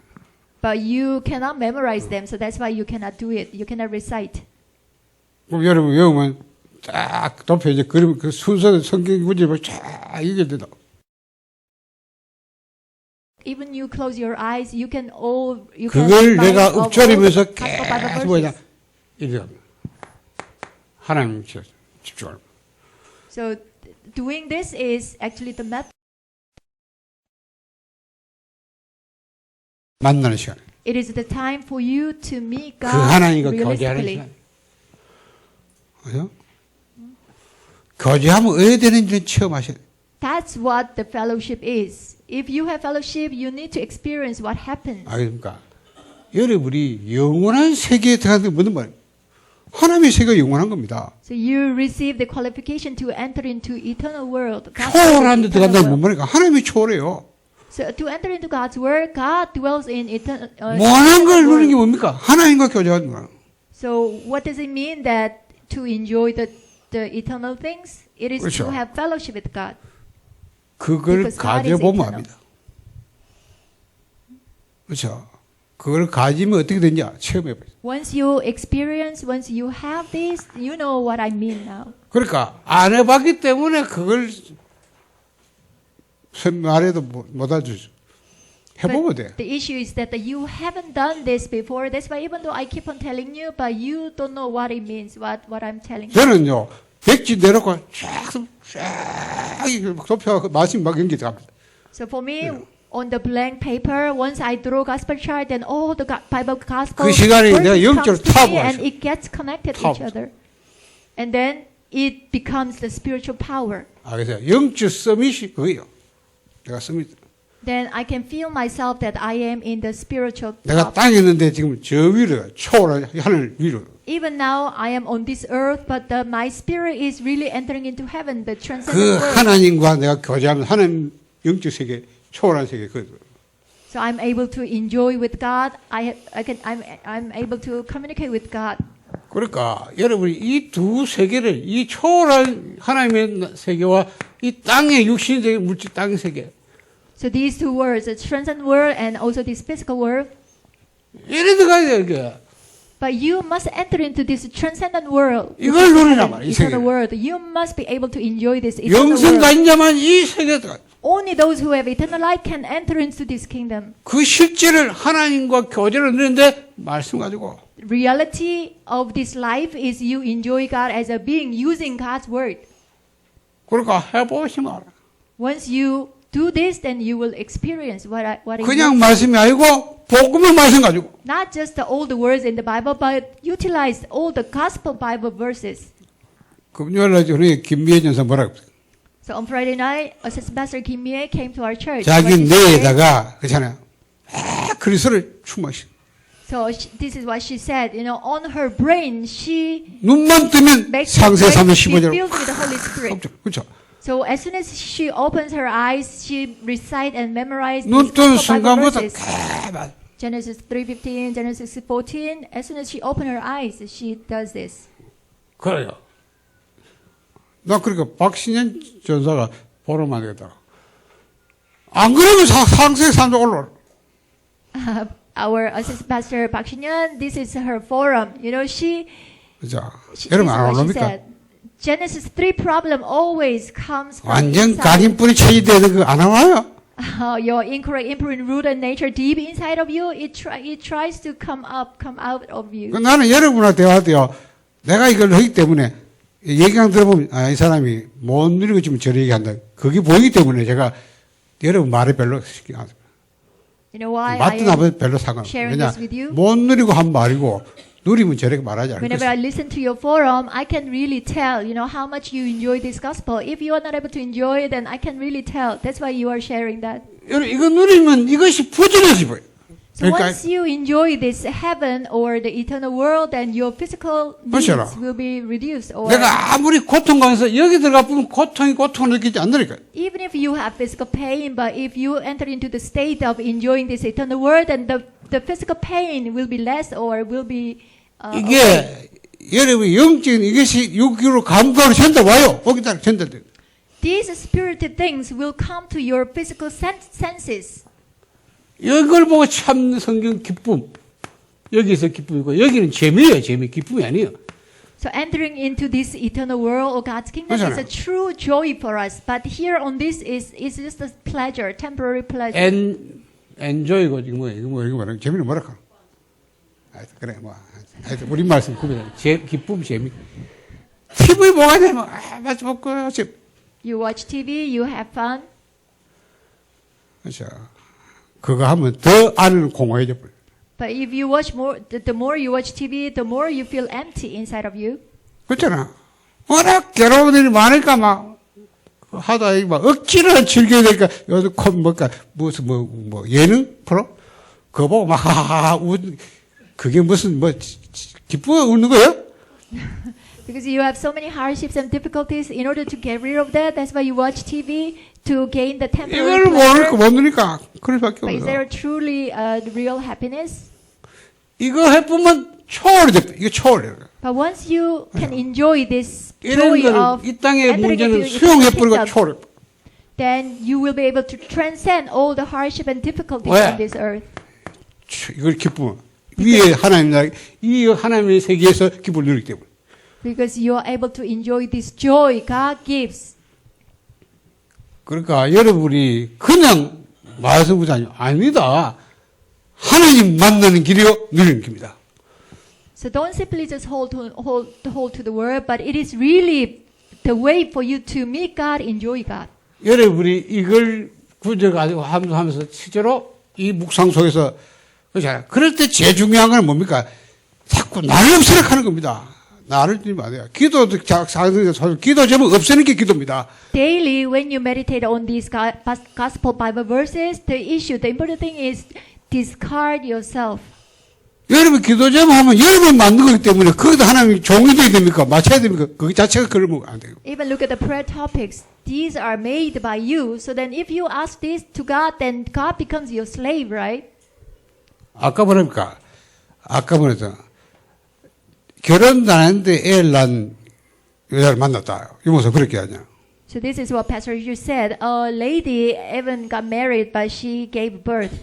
But you cannot memorize them, so that's why you cannot do it. You cannot recite. 그럼 여러분 외우면 쫙 덮여 이제 그러면 그 순서 성경 구절을 쫙 이게 되다. Even you close your eyes, you can 그걸 memorize 내가 of all 읍조리면서 the gospel Bible 계속 뭐냐 verses. 이래 하나님 집중을. So doing this is actually the method. 만나는 시간. It is the time for you to meet 그 God 하나님과 교제하는 realistically. 시간. 그죠? 교제하면 어떻게 되는지를 체험하셔야 돼요. That's what the fellowship is. If you have fellowship, you need to experience what happens. 알겠습니까? 여러분이 영원한 세계에 들어가는 게 무슨 말이에요? 하나님의 세계가 영원한 겁니다. So you receive the qualification to enter into eternal world. God's 초월한 데 eternal 들어간다는 world. 못 말이니까 하나님이 초월해요. So to enter into God's world, God dwells in eternal. 원한 걸 누리는 게 뭡니까? 하나님과 교제하는 거야. So what does it mean that to enjoy the eternal things? It is 그렇죠. to have fellowship with God. 그걸 Because God is 가져보면 eternal. 압니다. 그렇죠? 그걸 가지면 어떻게 되냐? 체험해봐요. Once you experience, once you have this, you know what I mean now. 그러니까 안 해봤기 때문에 그걸 말해도 못 알아주죠. 해보면 돼. But the issue is that you haven't done this before. That's why even though I keep on telling you, but you don't know what it means, what I'm telling you. 저는요, 백지 내놓고 쫙 좁혀서 말씀 막 연기 들어갑니다. So for me, on the blank paper, once I draw gospel chart, then all the Bible gospel 그 시간에 내가 verses 영적으로 comes to 타고 me and 왔어요. it gets connected to 타고 each other. And then it becomes the spiritual power. 그래서 영적 서밋이 그거예요. 내가 서밋. Then I can feel myself that I am in the spiritual 내가 top. 땅에 있는데 지금 저 위로 초월한 하늘 위로. Even now I am on this earth, but my spirit is really entering into heaven, the 그 transcendent world. 하나님과 내가 교제하면 하나님 영적 세계, 초월한 세계 그. So I'm able to enjoy with God. I'm able to communicate with God. 그러니까 여러분이 이 두 세계를 이 초월한 하나님의 세계와 이 땅의 육신의 물질 땅의 세계 So these two words, the transcendent world and also this physical world. 이래 들어가야 돼 이게. But you must enter into this transcendent world. which 이걸 is 누리란 heaven, 말이야, 이 eternal 세계를. world. You must be able to enjoy this eternal 영생 world. 가진 자만 이 세계에 들어가. Only those who have eternal life can enter into this kingdom. 그 실제를 하나님과 교제를 누리는데 말씀 가지고 Reality of this life is you enjoy God as a being using God's word. 그러니까 해보시면 알아. Once you do this, then you will experience what it 그냥 means. 말씀이 아니고 복음의 말씀 가지고 Not just all the words in the Bible, but utilize all the gospel Bible verses. 금요일날 저녁에 김미애 전사 뭐라고 그랬어요? So on Friday night, Assistant Pastor Kim Mie came to our church. 자기 What she said- 뇌에다가 그렇잖아요. 그리스도를 충만시. So this is what she said. You know, on her brain, she 눈만 뜨면 makes her 상세 brain 3장 be 15절. filled with the Holy Spirit. 그렇죠. So as soon as she opens her eyes, she recite and memorize 눈 these 뜨는 gospel Bible 순간부터 verses. 가만. Genesis 3:15, Genesis 14. As soon as she opens her eyes, she does this. 그래요. 나 그러니까 박신현 전사가 보러만 되겠다. 안 그러면 상세 3장 올라와. Our assistant pastor Park Shin-yeon, this is her forum. You know, 그죠? she 여러분 this is 안 what she 올라옵니까? said. Genesis 3 problem always comes from 완전 inside. 각인 뿌리 체질되는 거 안 나와요. Your incorrect, imprudent, rooted nature deep inside of you, it tries to come out of you. 나는 여러분하고 대화도요. 내가 이걸 하기 때문에 얘기만 들어보면 이 사람이 못 누리고 지금 저런 얘기한다. 그게 보이기 때문에 제가 여러분 말에 별로 신경 안 써요. You know why I 맞든 am 안 별로 상관없어요. sharing 왜냐 this with you? 못 누리고 한 말이고 누리면 저렇게 말하지 않을 Whenever I 것이다. listen to your forum, I can really tell, how much you enjoy this gospel. If you are not able to enjoy it, then I can really tell. That's why you are sharing that. 이거 누리면 이것이 부진해져 보여. So 그러니까 once you enjoy this heaven or the eternal world, then your physical needs 그렇잖아. will be reduced. Or 내가 아무리 고통당해서 여기 들어가 보면 고통을 느끼지 않으니까. even if you have physical pain, but if you enter into the state of enjoying this eternal world, then the physical pain will be less or will be okay. 이게 여러분 영적인 이것이 육으로 감각으로 전달 와요. 거기다 전달돼. These spiritual things will come to your physical senses. 이걸 보고 참 성경 기쁨. 여기서 기쁨이고 여기는 재미예요. 재미 기쁨이 아니에요. So entering into this eternal world or God's kingdom is a true joy for us. But here on this is just a pleasure, temporary pleasure. enjoy고 이거 뭐라 재미는 뭐라 까 그래 뭐 하여튼 우리 말씀 구별해. 기쁨 재미. TV 뭐가 되면 맞아 먹고 You watch TV, you have fun. 그렇죠. 그거 하면 더 안은 공허해져 버려. But if you watch more, the more you watch TV, the more you feel empty inside of you. 그렇잖아. 워낙 괴로운 일이 많으니까 막 하다 막 억지로 즐겨야 되니까 여기 무슨 뭐 예능 프로 그거 보고 막 하하하 그게 무슨 기쁘게 웃는 거예요? Because you have so many hardships and difficulties. In order to get rid of that, that's why you watch TV to gain the temporary 이걸 pleasure. 못 누니까 그럴 수밖에 But is 없어. there truly real happiness? 이거 해보면 초월이 돼. 이거 초월이에요. But once you can enjoy this 이런 joy 거는 of 이 땅의 entering 문제는 into 수용해버리고 kingdom, 초월해. then you will be able to transcend all the hardship and difficulties 왜? on this earth. 이걸 기쁨. 위에 하나님 나라, 이 하나님의 세계에서 기쁨을 누리기 때문에. Because you are able to enjoy this joy God gives. 그러니까 여러분이 그냥 말씀 부자니 아닙니다. 하나님 만나는 길이요 누리는 길입니다. So don't simply just hold to the word, but it is really the way for you to meet God, enjoy God. 여러분이 이걸 구져가지고 하면서 실제로 이 묵상 속에서 그렇잖아요. 그럴 때 제일 중요한 건 뭡니까? 자꾸 나를 생각하는 겁니다. 나를 주지 마세요. 기도도 기도 제목 없애는 게 기도입니다. Daily, when you meditate on these gospel Bible verses, the important thing is discard yourself. 여러분 기도 제목 하면 여러분 만든 거기 때문에 거기다 하나님이 종이 돼야 됩니까? 맞춰야 됩니까? 그 자체가 그러면 안 돼요. Even look at the prayer topics. These are made by you. So then if you ask this to God, then God becomes your slave, right? 아까 보니까 결혼도 안 했는데 애를 낳은 여자를 만났다. 이모서 그렇게 하냐. So this is what Pastor Yu said. A lady even got married, but she gave birth.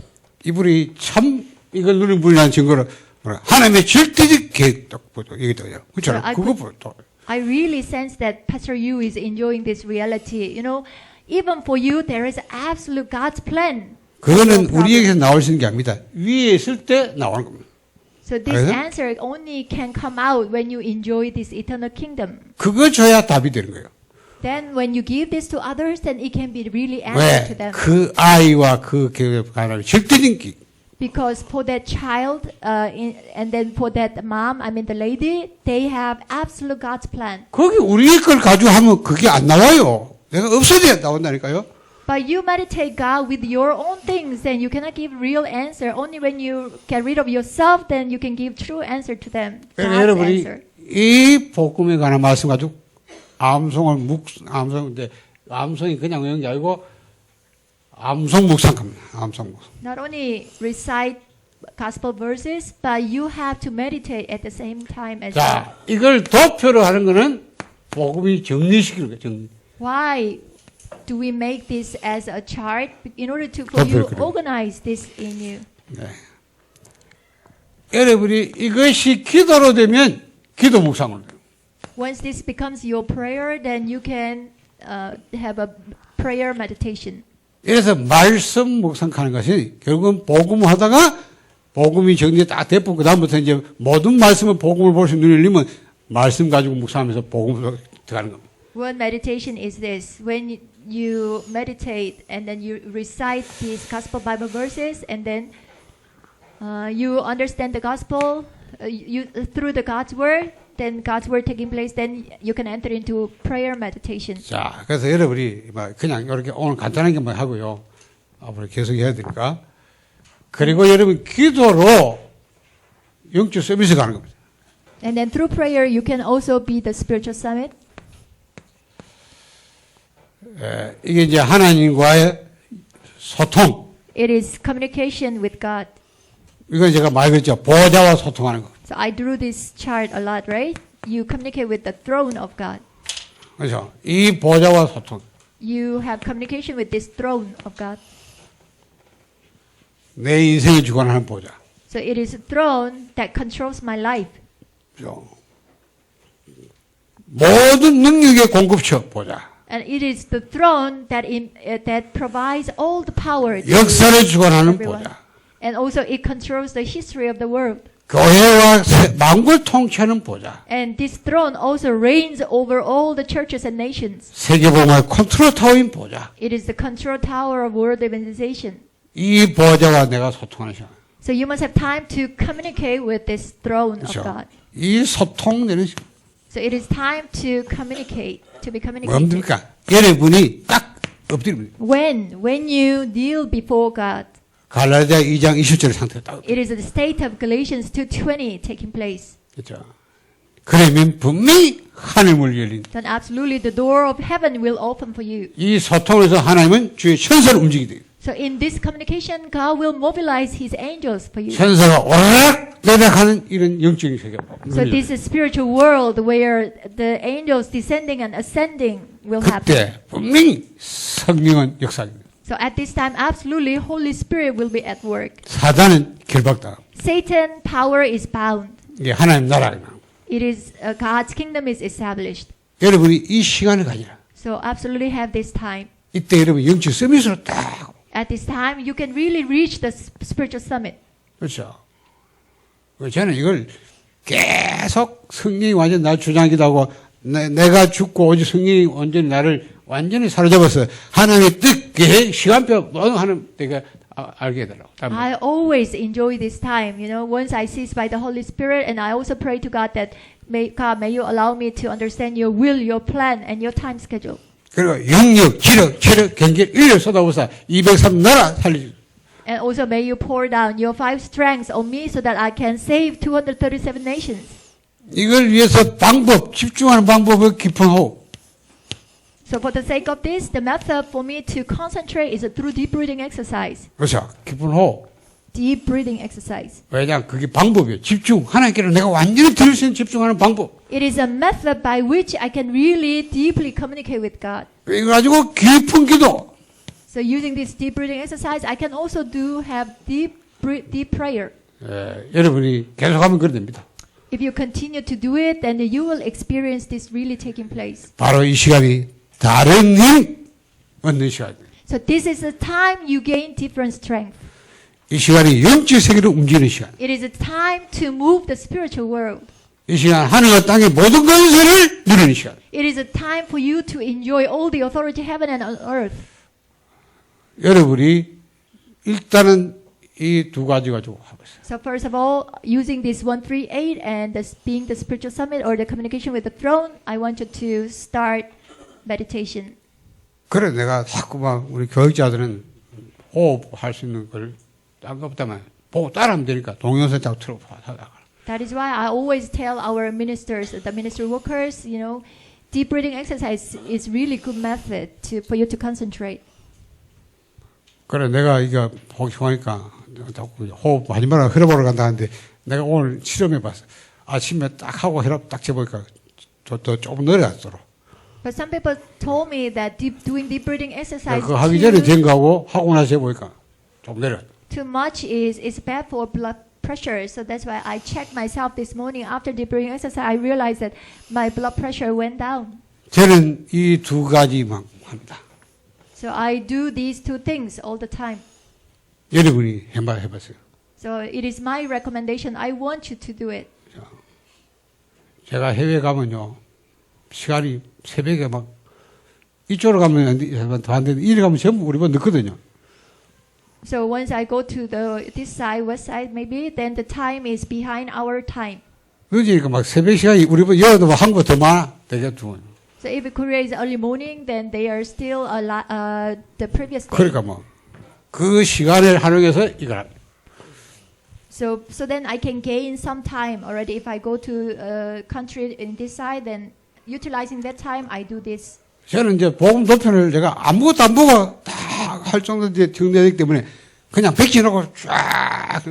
이분이 참 이걸 누리는 분이라는 증거로 하나님의 절대적 계획 보죠. 얘기도요. 그렇죠. 그거 보죠. I really sense that Pastor Yu is enjoying this reality. Even for you, there is absolute God's plan. 그거는 우리에게서 나올 수 있는 게 아닙니다. 위에 있을 때 나오는 겁니다. So this answer only can come out when you enjoy this eternal kingdom. 그거 줘야 답이 되는 거예요. Then when you give this to others, then it can be really answered to 왜? them. 그 아이와 그 하나님 절대적인 기. Because for that child, and then for that mom, I mean the lady, they have absolute God's plan. 거기 우리의 걸 가지고 하면 그게 안 나와요. 내가 없어져야 나온다니까요. But you meditate God with your own things, then you cannot give real answer. Only when you get rid of yourself, then you can give true answer to them. God's 여러분이 answer. 이 복음에 관한 말씀 가지고 암송인데 암송이 그냥 외우는 게 아니고 암송 묵상합니다. 암송 묵상. Not only recite gospel verses, but you have to meditate at the same time as well. 자, 이걸 도표로 하는 거는 복음이 정리시키는 거예요. 정리. Why do we make this as a chart? In order to for you organize this in you. 네. 여러분이 이것이 기도로 되면 기도 묵상을 해요. Once this becomes your prayer, then you can have a prayer meditation. 이래서 말씀 묵상하는 것이 결국은 복음하다가 복음이 정리 딱 됐고 그다음부터 이제 모든 말씀을 복음을 볼 수 있는 눈을 열리면 말씀 가지고 묵상하면서 복음으로 들어가는 겁니다. One meditation is this: when you meditate and then you recite these gospel Bible verses, and then you understand the gospel you through the God's word. Then God's word taking place, then you can enter into prayer meditation. 자, 그래서 여러분이 그냥 이렇게 오늘 간단하게 뭐 하고요. 앞으로 계속 해야 되니까. 그리고 여러분 기도로 영적 서비스 가는 겁니다. And then through prayer, you can also be the spiritual summit. 이게 이제 하나님과의 소통. It is communication with God. 이건 제가 말 그랬죠. 보좌와 소통하는 거. So I drew this chart a lot, right? You communicate with the throne of God. 그렇죠. 이 보좌와 소통. You have communication with this throne of God. 내 인생을 주관하는 보좌. So it is a throne that controls my life. 그렇죠. 모든 능력의 공급처 보좌. And it is the throne that provides all the power to 역사를 주관하는 everyone. 보좌. And also it controls the history of the world. 교회와 만국을 통치하는 보좌. And this throne also reigns over all the churches and nations. 세계복음의 컨트롤 타워인 보좌. It is the control tower of world organization. 이 보좌와 내가 소통하는 시간. So you must have time to communicate with this throne of 그렇죠. God. 이 소통되는 시간. So it is time to communicate, to be communicated. 뭡니까? 여러분이 딱 엎드립니다. When you kneel before God, 갈라디아 2장 20절 상태로 딱 엎드립니다. it is the state of Galatians 2:20 taking place. 그렇죠. 그러면 분명히 하늘문 열린다. Then absolutely the door of heaven will open for you. 이 소통에서 하나님은 주의 천사를 움직이게 돼요. So in this communication, God will mobilize His angels for you. 천사가 오르락 내려가는 이런 영적인 세계. So this is spiritual world where the angels descending and ascending will happen. 그때 분명히 성령은 역사입니다. So at this time, absolutely, Holy Spirit will be at work. 사단은 결박당하고 Satan power is bound. 이게 하나님 나라가 나옵니다. It is God's kingdom is established. 여러분이 이 시간을 가지라. So absolutely have this time. 이때 여러분 영적 서밋으로 딱. At this time, you can really reach the spiritual summit. 그렇죠. 저는 이걸 계속 성령이 완전히 날 주장하기도 하고 내가 죽고 오직 성령이 완전히 나를 완전히 사로잡아서 하나님의 뜻, 계획, 시간표 모든 하는 내가 알게 되더라고. I always enjoy this time. You know, once I seized by the Holy Spirit, and I also pray to God that God, may you allow me to understand your will, your plan, and your time schedule. 그리고 영력, 지력, 체력, 경계, 인력 쏟아부어서 203 나라 살리죠. And also may you pour down your 5 strengths on me so that I can save 237 nations. 이걸 위해서 방법, 집중하는 방법을 깊은 호흡. So for the sake of this, the method for me to concentrate is through deep breathing exercise. 그렇죠. 깊은 호흡. Deep breathing exercise. 왜냐하면 그게 방법이에요. 집중. 하나님께로 내가 완전히 들을 수 있는 집중하는 방법. It is a method by which I can really deeply communicate with God. 이거 가지고 깊은 기도. So using this deep breathing exercise, I can also have deep prayer. 여러분이 계속하면 그래 됩니다. If you continue to do it, then you will experience this really taking place. 바로 이 시간이 다른 힘 얻는 시간입니다. So this is the time you gain different strength. 이 시간이 영적 세계로 움직이는 시간. It is a time to move the spiritual world. 이 시간 하늘과 땅의 모든 권세를 누리는 시간. It is a time for you to enjoy all the authority heaven and on earth. 여러분이 일단은 이 두 가지 가지고 하고 있어요. So first of all, using this 138 and being the spiritual summit or the communication with the throne, I want you to start meditation. 그래 내가 자꾸만 우리 교육자들은 호흡할 수 있는 걸 딴 것보다만 보고 따라하면 되니까 동영상 자꾸 틀어봐. That is why I always tell our ministers, the ministry workers, you know, deep breathing exercise is really good method for you to concentrate. 그래 내가 이거 보니까 자꾸 호흡하지 마라 흘러보러 간다 하는데 내가 오늘 실험해봤어. 아침에 딱 하고 혈압 딱 재보니까 더 조금 늘어났더라. But some people told me that doing deep breathing exercise 그거 하기 전에 된 거하고 하고 나서 재보니까 좀 내려. too much is bad for blood pressure. So that's why I checked myself this morning after the breathing exercise. I realized that my blood pressure went down. 저는 이 두 가지만 합니다. So I do these two things all the time. 여러분이 해봤어요. So it is my recommendation. I want you to do it. 제가 해외 가면요, 시간이 새벽에 막 이쪽으로 가면 더 안 되는데 이리 가면 전부 우리 번 늦거든요. So once I go to this side, west side maybe, then the time is behind our time. 늦으니까 막 새벽 시간이 우리 번 여기도 한국 더 많아 되겠죠. So if Korea is early morning, then they are still the previous day. 그러니까 뭐 그 시간을 활용해서 이걸 합니다. So then I can gain some time already. If I go to a country in this side, then utilizing that time, I do this. 저는 이제 복음 도편을 제가 아무것도 안 보고 다 할 정도 이제 정리되기 때문에 그냥 백지놓고 쫙.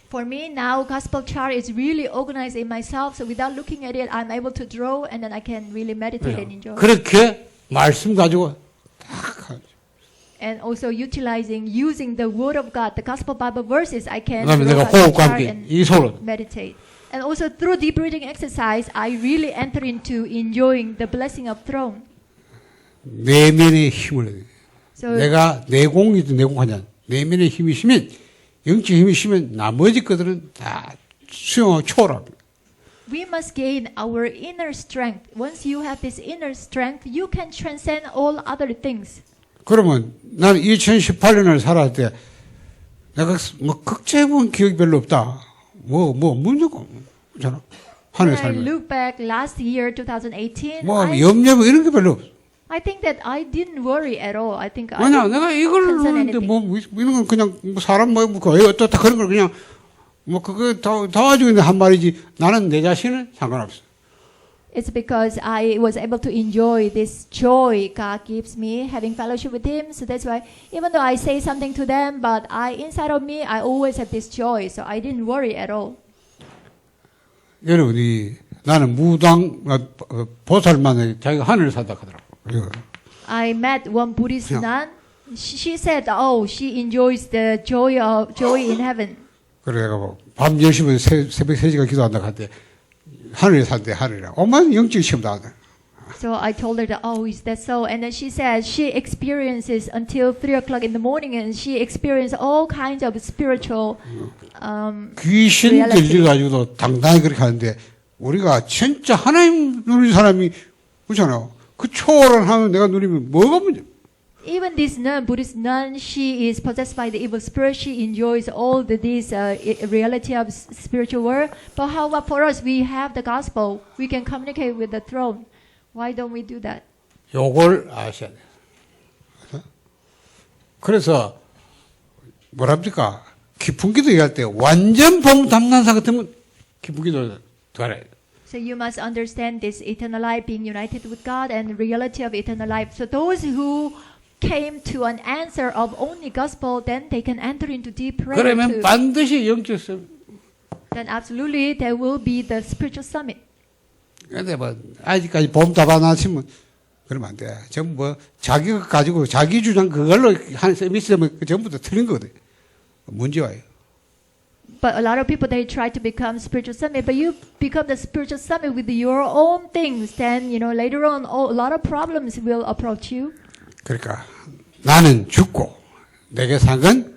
For me now, gospel chart is really organized in myself. So without looking at it, I'm able to draw, and then I can really meditate and enjoy. 그렇게 말씀 가지고 딱 하죠. And also using the word of God, the gospel Bible verses, I can 그다음에 draw 내가 a chart 호흡과 함께 and 이 손으로 meditate. And also through deep breathing exercise, I really enter into enjoying the blessing of throne. 내면의 힘을 내요. So 내가 내공이든 내공하냐 내면의 힘이 있으면 영적 힘이 있으면 나머지 것들은 다 수용하고 초월합니다. we must gain our inner strength. Once you have this inner strength, you can transcend all other things. 그러면 나는 2018년을 살았을 때 내가 뭐 극제해본 기억이 별로 없다. 문제가 없잖아. 하늘 When I 살면. look back last year, 2018, 뭐 염려 이런 게 별로 없어. I think that I didn't worry at all. I think I 왜냐 didn't 내가 이걸 concern 하는데 anything. 이런 건 그냥 사람 어떻다 그런 걸 그냥 그거 다 가지고 있는 한 말이지 나는 내 자신은 상관없어. It's because I was able to enjoy this joy God gives me having fellowship with Him. So that's why even though I say something to them, but inside of me, I always have this joy. So I didn't worry at all. 여러분이 나는 무당 보살만 자기가 하늘을 산다 하더라고. I met one Buddhist nun. She said, "Oh, she enjoys the joy in heaven." 그래가 밤 10시면 새벽 3시간 기도한다 할때 하늘에 산대 하늘이라. 엄마는 영적 시험 다 하다. So I told her that, "Oh, is that so?" And then she said she experiences until 3 o'clock in the morning, and she experienced all kinds of spiritual 귀신 reality. 들려가지고도 당당히 그렇게 하는데 우리가 진짜 하나님 누리는 사람이 그렇잖아요. 그 초월을 하면 내가 누리면 뭐가 문제? Even this nun, Buddhist nun, she is possessed by the evil spirit. She enjoys all this reality of spiritual world. But how about for us? We have the gospel. We can communicate with the throne. Why don't we do that? 요걸 아셔야 돼요. 그래서 뭐랍니까? 깊은 기도 얘기할 때 완전 봄 담난사 같으면 깊은 기도 더 알아야 돼요. So you must understand this eternal life, being united with God, and the reality of eternal life. So those who came to an answer of only gospel, then they can enter into deep prayer 그러면 too. 반드시 영적 성. Then absolutely there will be the spiritual summit. 근데 뭐 아직까지 봄 답안하시면 그러면 안 돼. 전부 뭐 자기 것 가지고 자기 주장 그걸로 한 서비스면 전부 다 틀린 거거든. 문제 와요. But a lot of people, they try to become spiritual summit, but you become the spiritual summit with your own things, then, later on, a lot of problems will approach you. 그러니까 나는 죽고 내게 산 건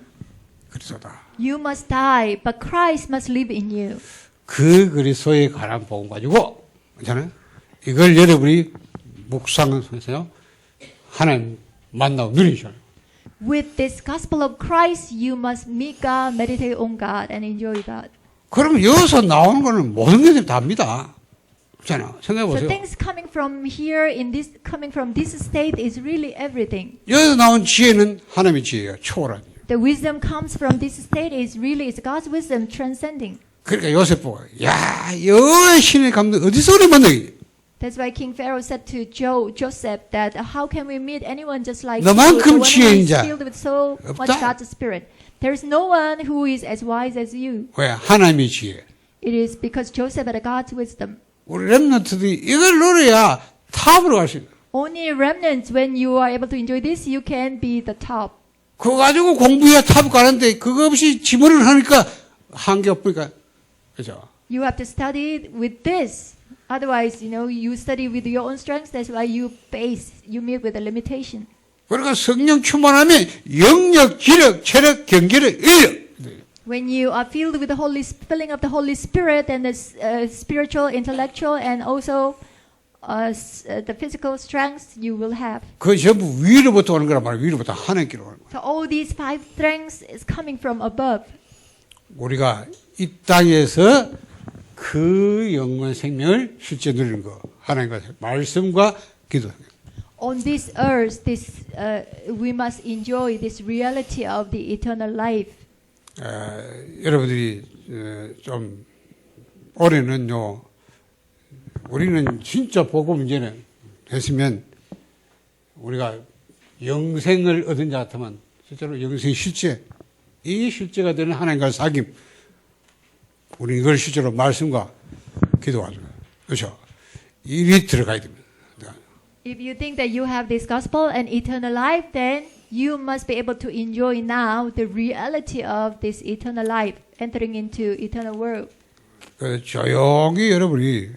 그리스도다. You must die, but Christ must live in you. 그 그리스도에 관한 복음 가지고 괜찮아요? 이걸 여러분이 묵상하면서 하나님 만나고 누리셔요. With this gospel of Christ, you must meet God, meditate on God, and enjoy God. 그럼 여기서 나오는 거는 모든 것들이 답니다. 그렇잖아. 생각해 So 보세요. things coming from here, coming from this state is really everything. 여기서 나온 지혜는 하나님의 지혜예요. 초월한. The wisdom comes from this state is God's wisdom transcending. 그러니까 요셉 보고 야, 여호와의 신의 감동 어디서 우리 만나기? That's why King Pharaoh said to Joseph that how can we meet anyone just like 너만큼 you, the one who 지혜인 is 자 filled with so much 없다. God's spirit. There is no one who is as wise as you. 왜? 하나님의 지혜. It is because Joseph had God's wisdom. 우리 렘넌트들이 이걸 누려야 탑으로 갈 수 있어요. Only remnants, when you are able to enjoy this, you can be the top. 그거 가지고 공부해야 탑 가는데 그거 없이 지문을 하니까 한계 없으니까, 그죠? You have to study with this. Otherwise, you study with your own strengths. That's why you meet with a limitation. 그러니까 성령 충만하면 영력, 지력, 체력, 경기력, 인력. When you are filled with the filling of the Holy Spirit and the spiritual, intellectual, and also the physical strengths you will have. 그 전부 위로부터 오는 거란 말이에요. 위로부터 하나님께로 오는 거예요. So all these 5 strengths is coming from above. 우리가 이 땅에서 그 영원 생명을 실제 누리는 거. 하나님과 말씀과 기도. On this earth, we must enjoy this reality of the eternal life. 여러분들이 좀 올해는요. 우리는 진짜 복음 문제는 했으면 우리가 영생을 얻은 자 같으면 실제로 영생 실제 이 실제가 되는 하나님과의 사귐 우리 이걸 실제로 말씀과 기도가 그렇죠. 일이 들어가야 됩니다. If you think that you have this gospel and eternal life, then you must be able to enjoy now the reality of this eternal life, entering into eternal world. 그래서 조용히 여러분이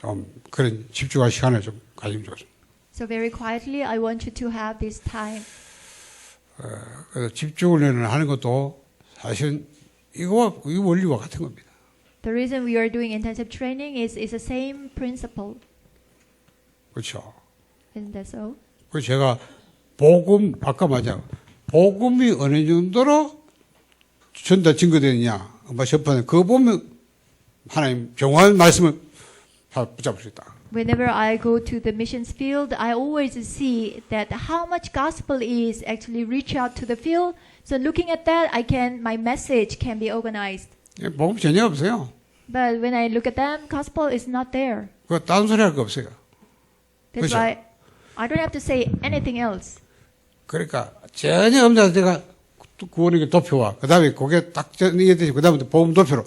좀 그런 집중할 시간을 좀 가지면 좋습니다. So very quietly, I want you to have this time. 그래서 집중을 하는 것도 사실은 이 원리와 같은 겁니다. The reason we are doing intensive training is the same principle. 그렇죠. Isn't that so? 그래서 제가 복음 아까 말했잖아요. 복음이 어느 정도로 전달 증거되느냐, 접하는 그거 보면 하나님 정확한 말씀을 붙잡을 수 있다. Whenever I go to the missions field, I always see that how much gospel is actually reach out to the field. So looking at that, my message can be organized. 복음 전혀 없어요. But when I look at them, gospel is not there. 그거 딴 소리 할 거 없어요. That's 그렇죠? why I don't have to say anything else. 그러니까 전혀 없는 데가 구원의 도표와 그 다음에 그게 딱 이해되지 그 다음에 복음 도표로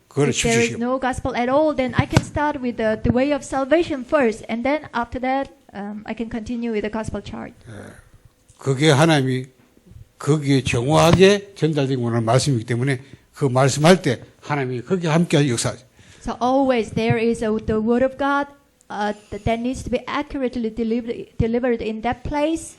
그걸 If there is 주시고. no gospel at all, then I can start with the way of salvation first, and then after that, I can continue with the gospel chart. 그게 하나님이 거기에 정확하게 전달되고 오는 말씀이기 때문에 그 말씀할 때 하나님이 거기에 함께 역사하죠. So always there is the word of God that needs to be accurately delivered in that place.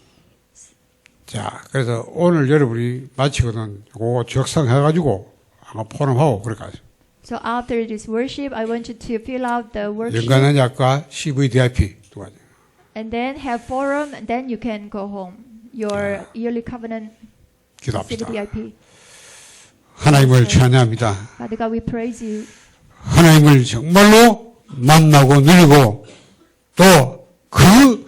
자, 그래서 오늘 여러분이 마치거든 그거 적상해가지고 아마 포럼하고 그럴 거죠. So after this worship, I want you to fill out the worksheet 연간한 약과 CVDIP 두 가지. and then have forum, and then you can go home. Your yearly covenant 기도합시다. CVDIP. 하나님을 찬양합니다. Father God, we praise you. 하나님을 정말로 만나고 누리고 또 그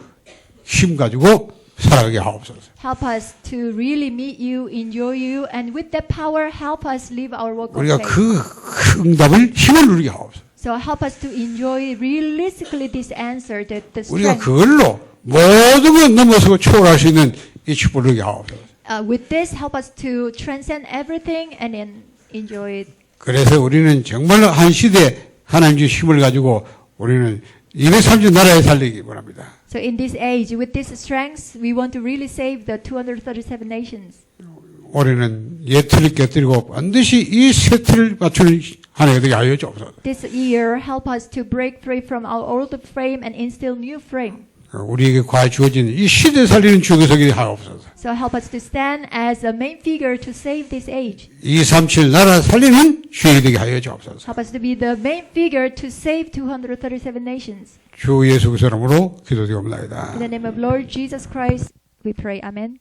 힘 가지고 살아가게 하옵소서. Help us to really meet you, enjoy you, and with that power, help us live our work of 우리가 faith. 그 응답을 힘을 누리게 하옵소서. So help us to enjoy realistically this answer, the 우리가 strength. 그걸로 모든 걸 넘어서고 초월할 수 있는 이 축복을 누리게 하옵소서. With this, help us to transcend everything and then enjoy it. 그래서 우리는 정말로 한 시대 하나님 주신 힘을 가지고 우리는 230 나라에 살리기 원합니다. So in this age, with these strengths, we want to really save the 237 nations. 올해는 예틀을 깨뜨리고 반드시 이 새 틀을 맞추는 한 해가 되게 하여 주옵소서. This year, help us to break free from our old frame and instill new frame. 우리에게 과연 주어진 이 시대 살리는 주교석이 하옵소서. So help us to stand as a main figure to save this age. 237 나라 살리는 주역이 되게 하여 주옵소서. Help us to be the main figure to save 237 nations. 주 예수 그리스도 이름으로 기도드리옵나이다. In the name of Lord Jesus Christ, we pray. Amen.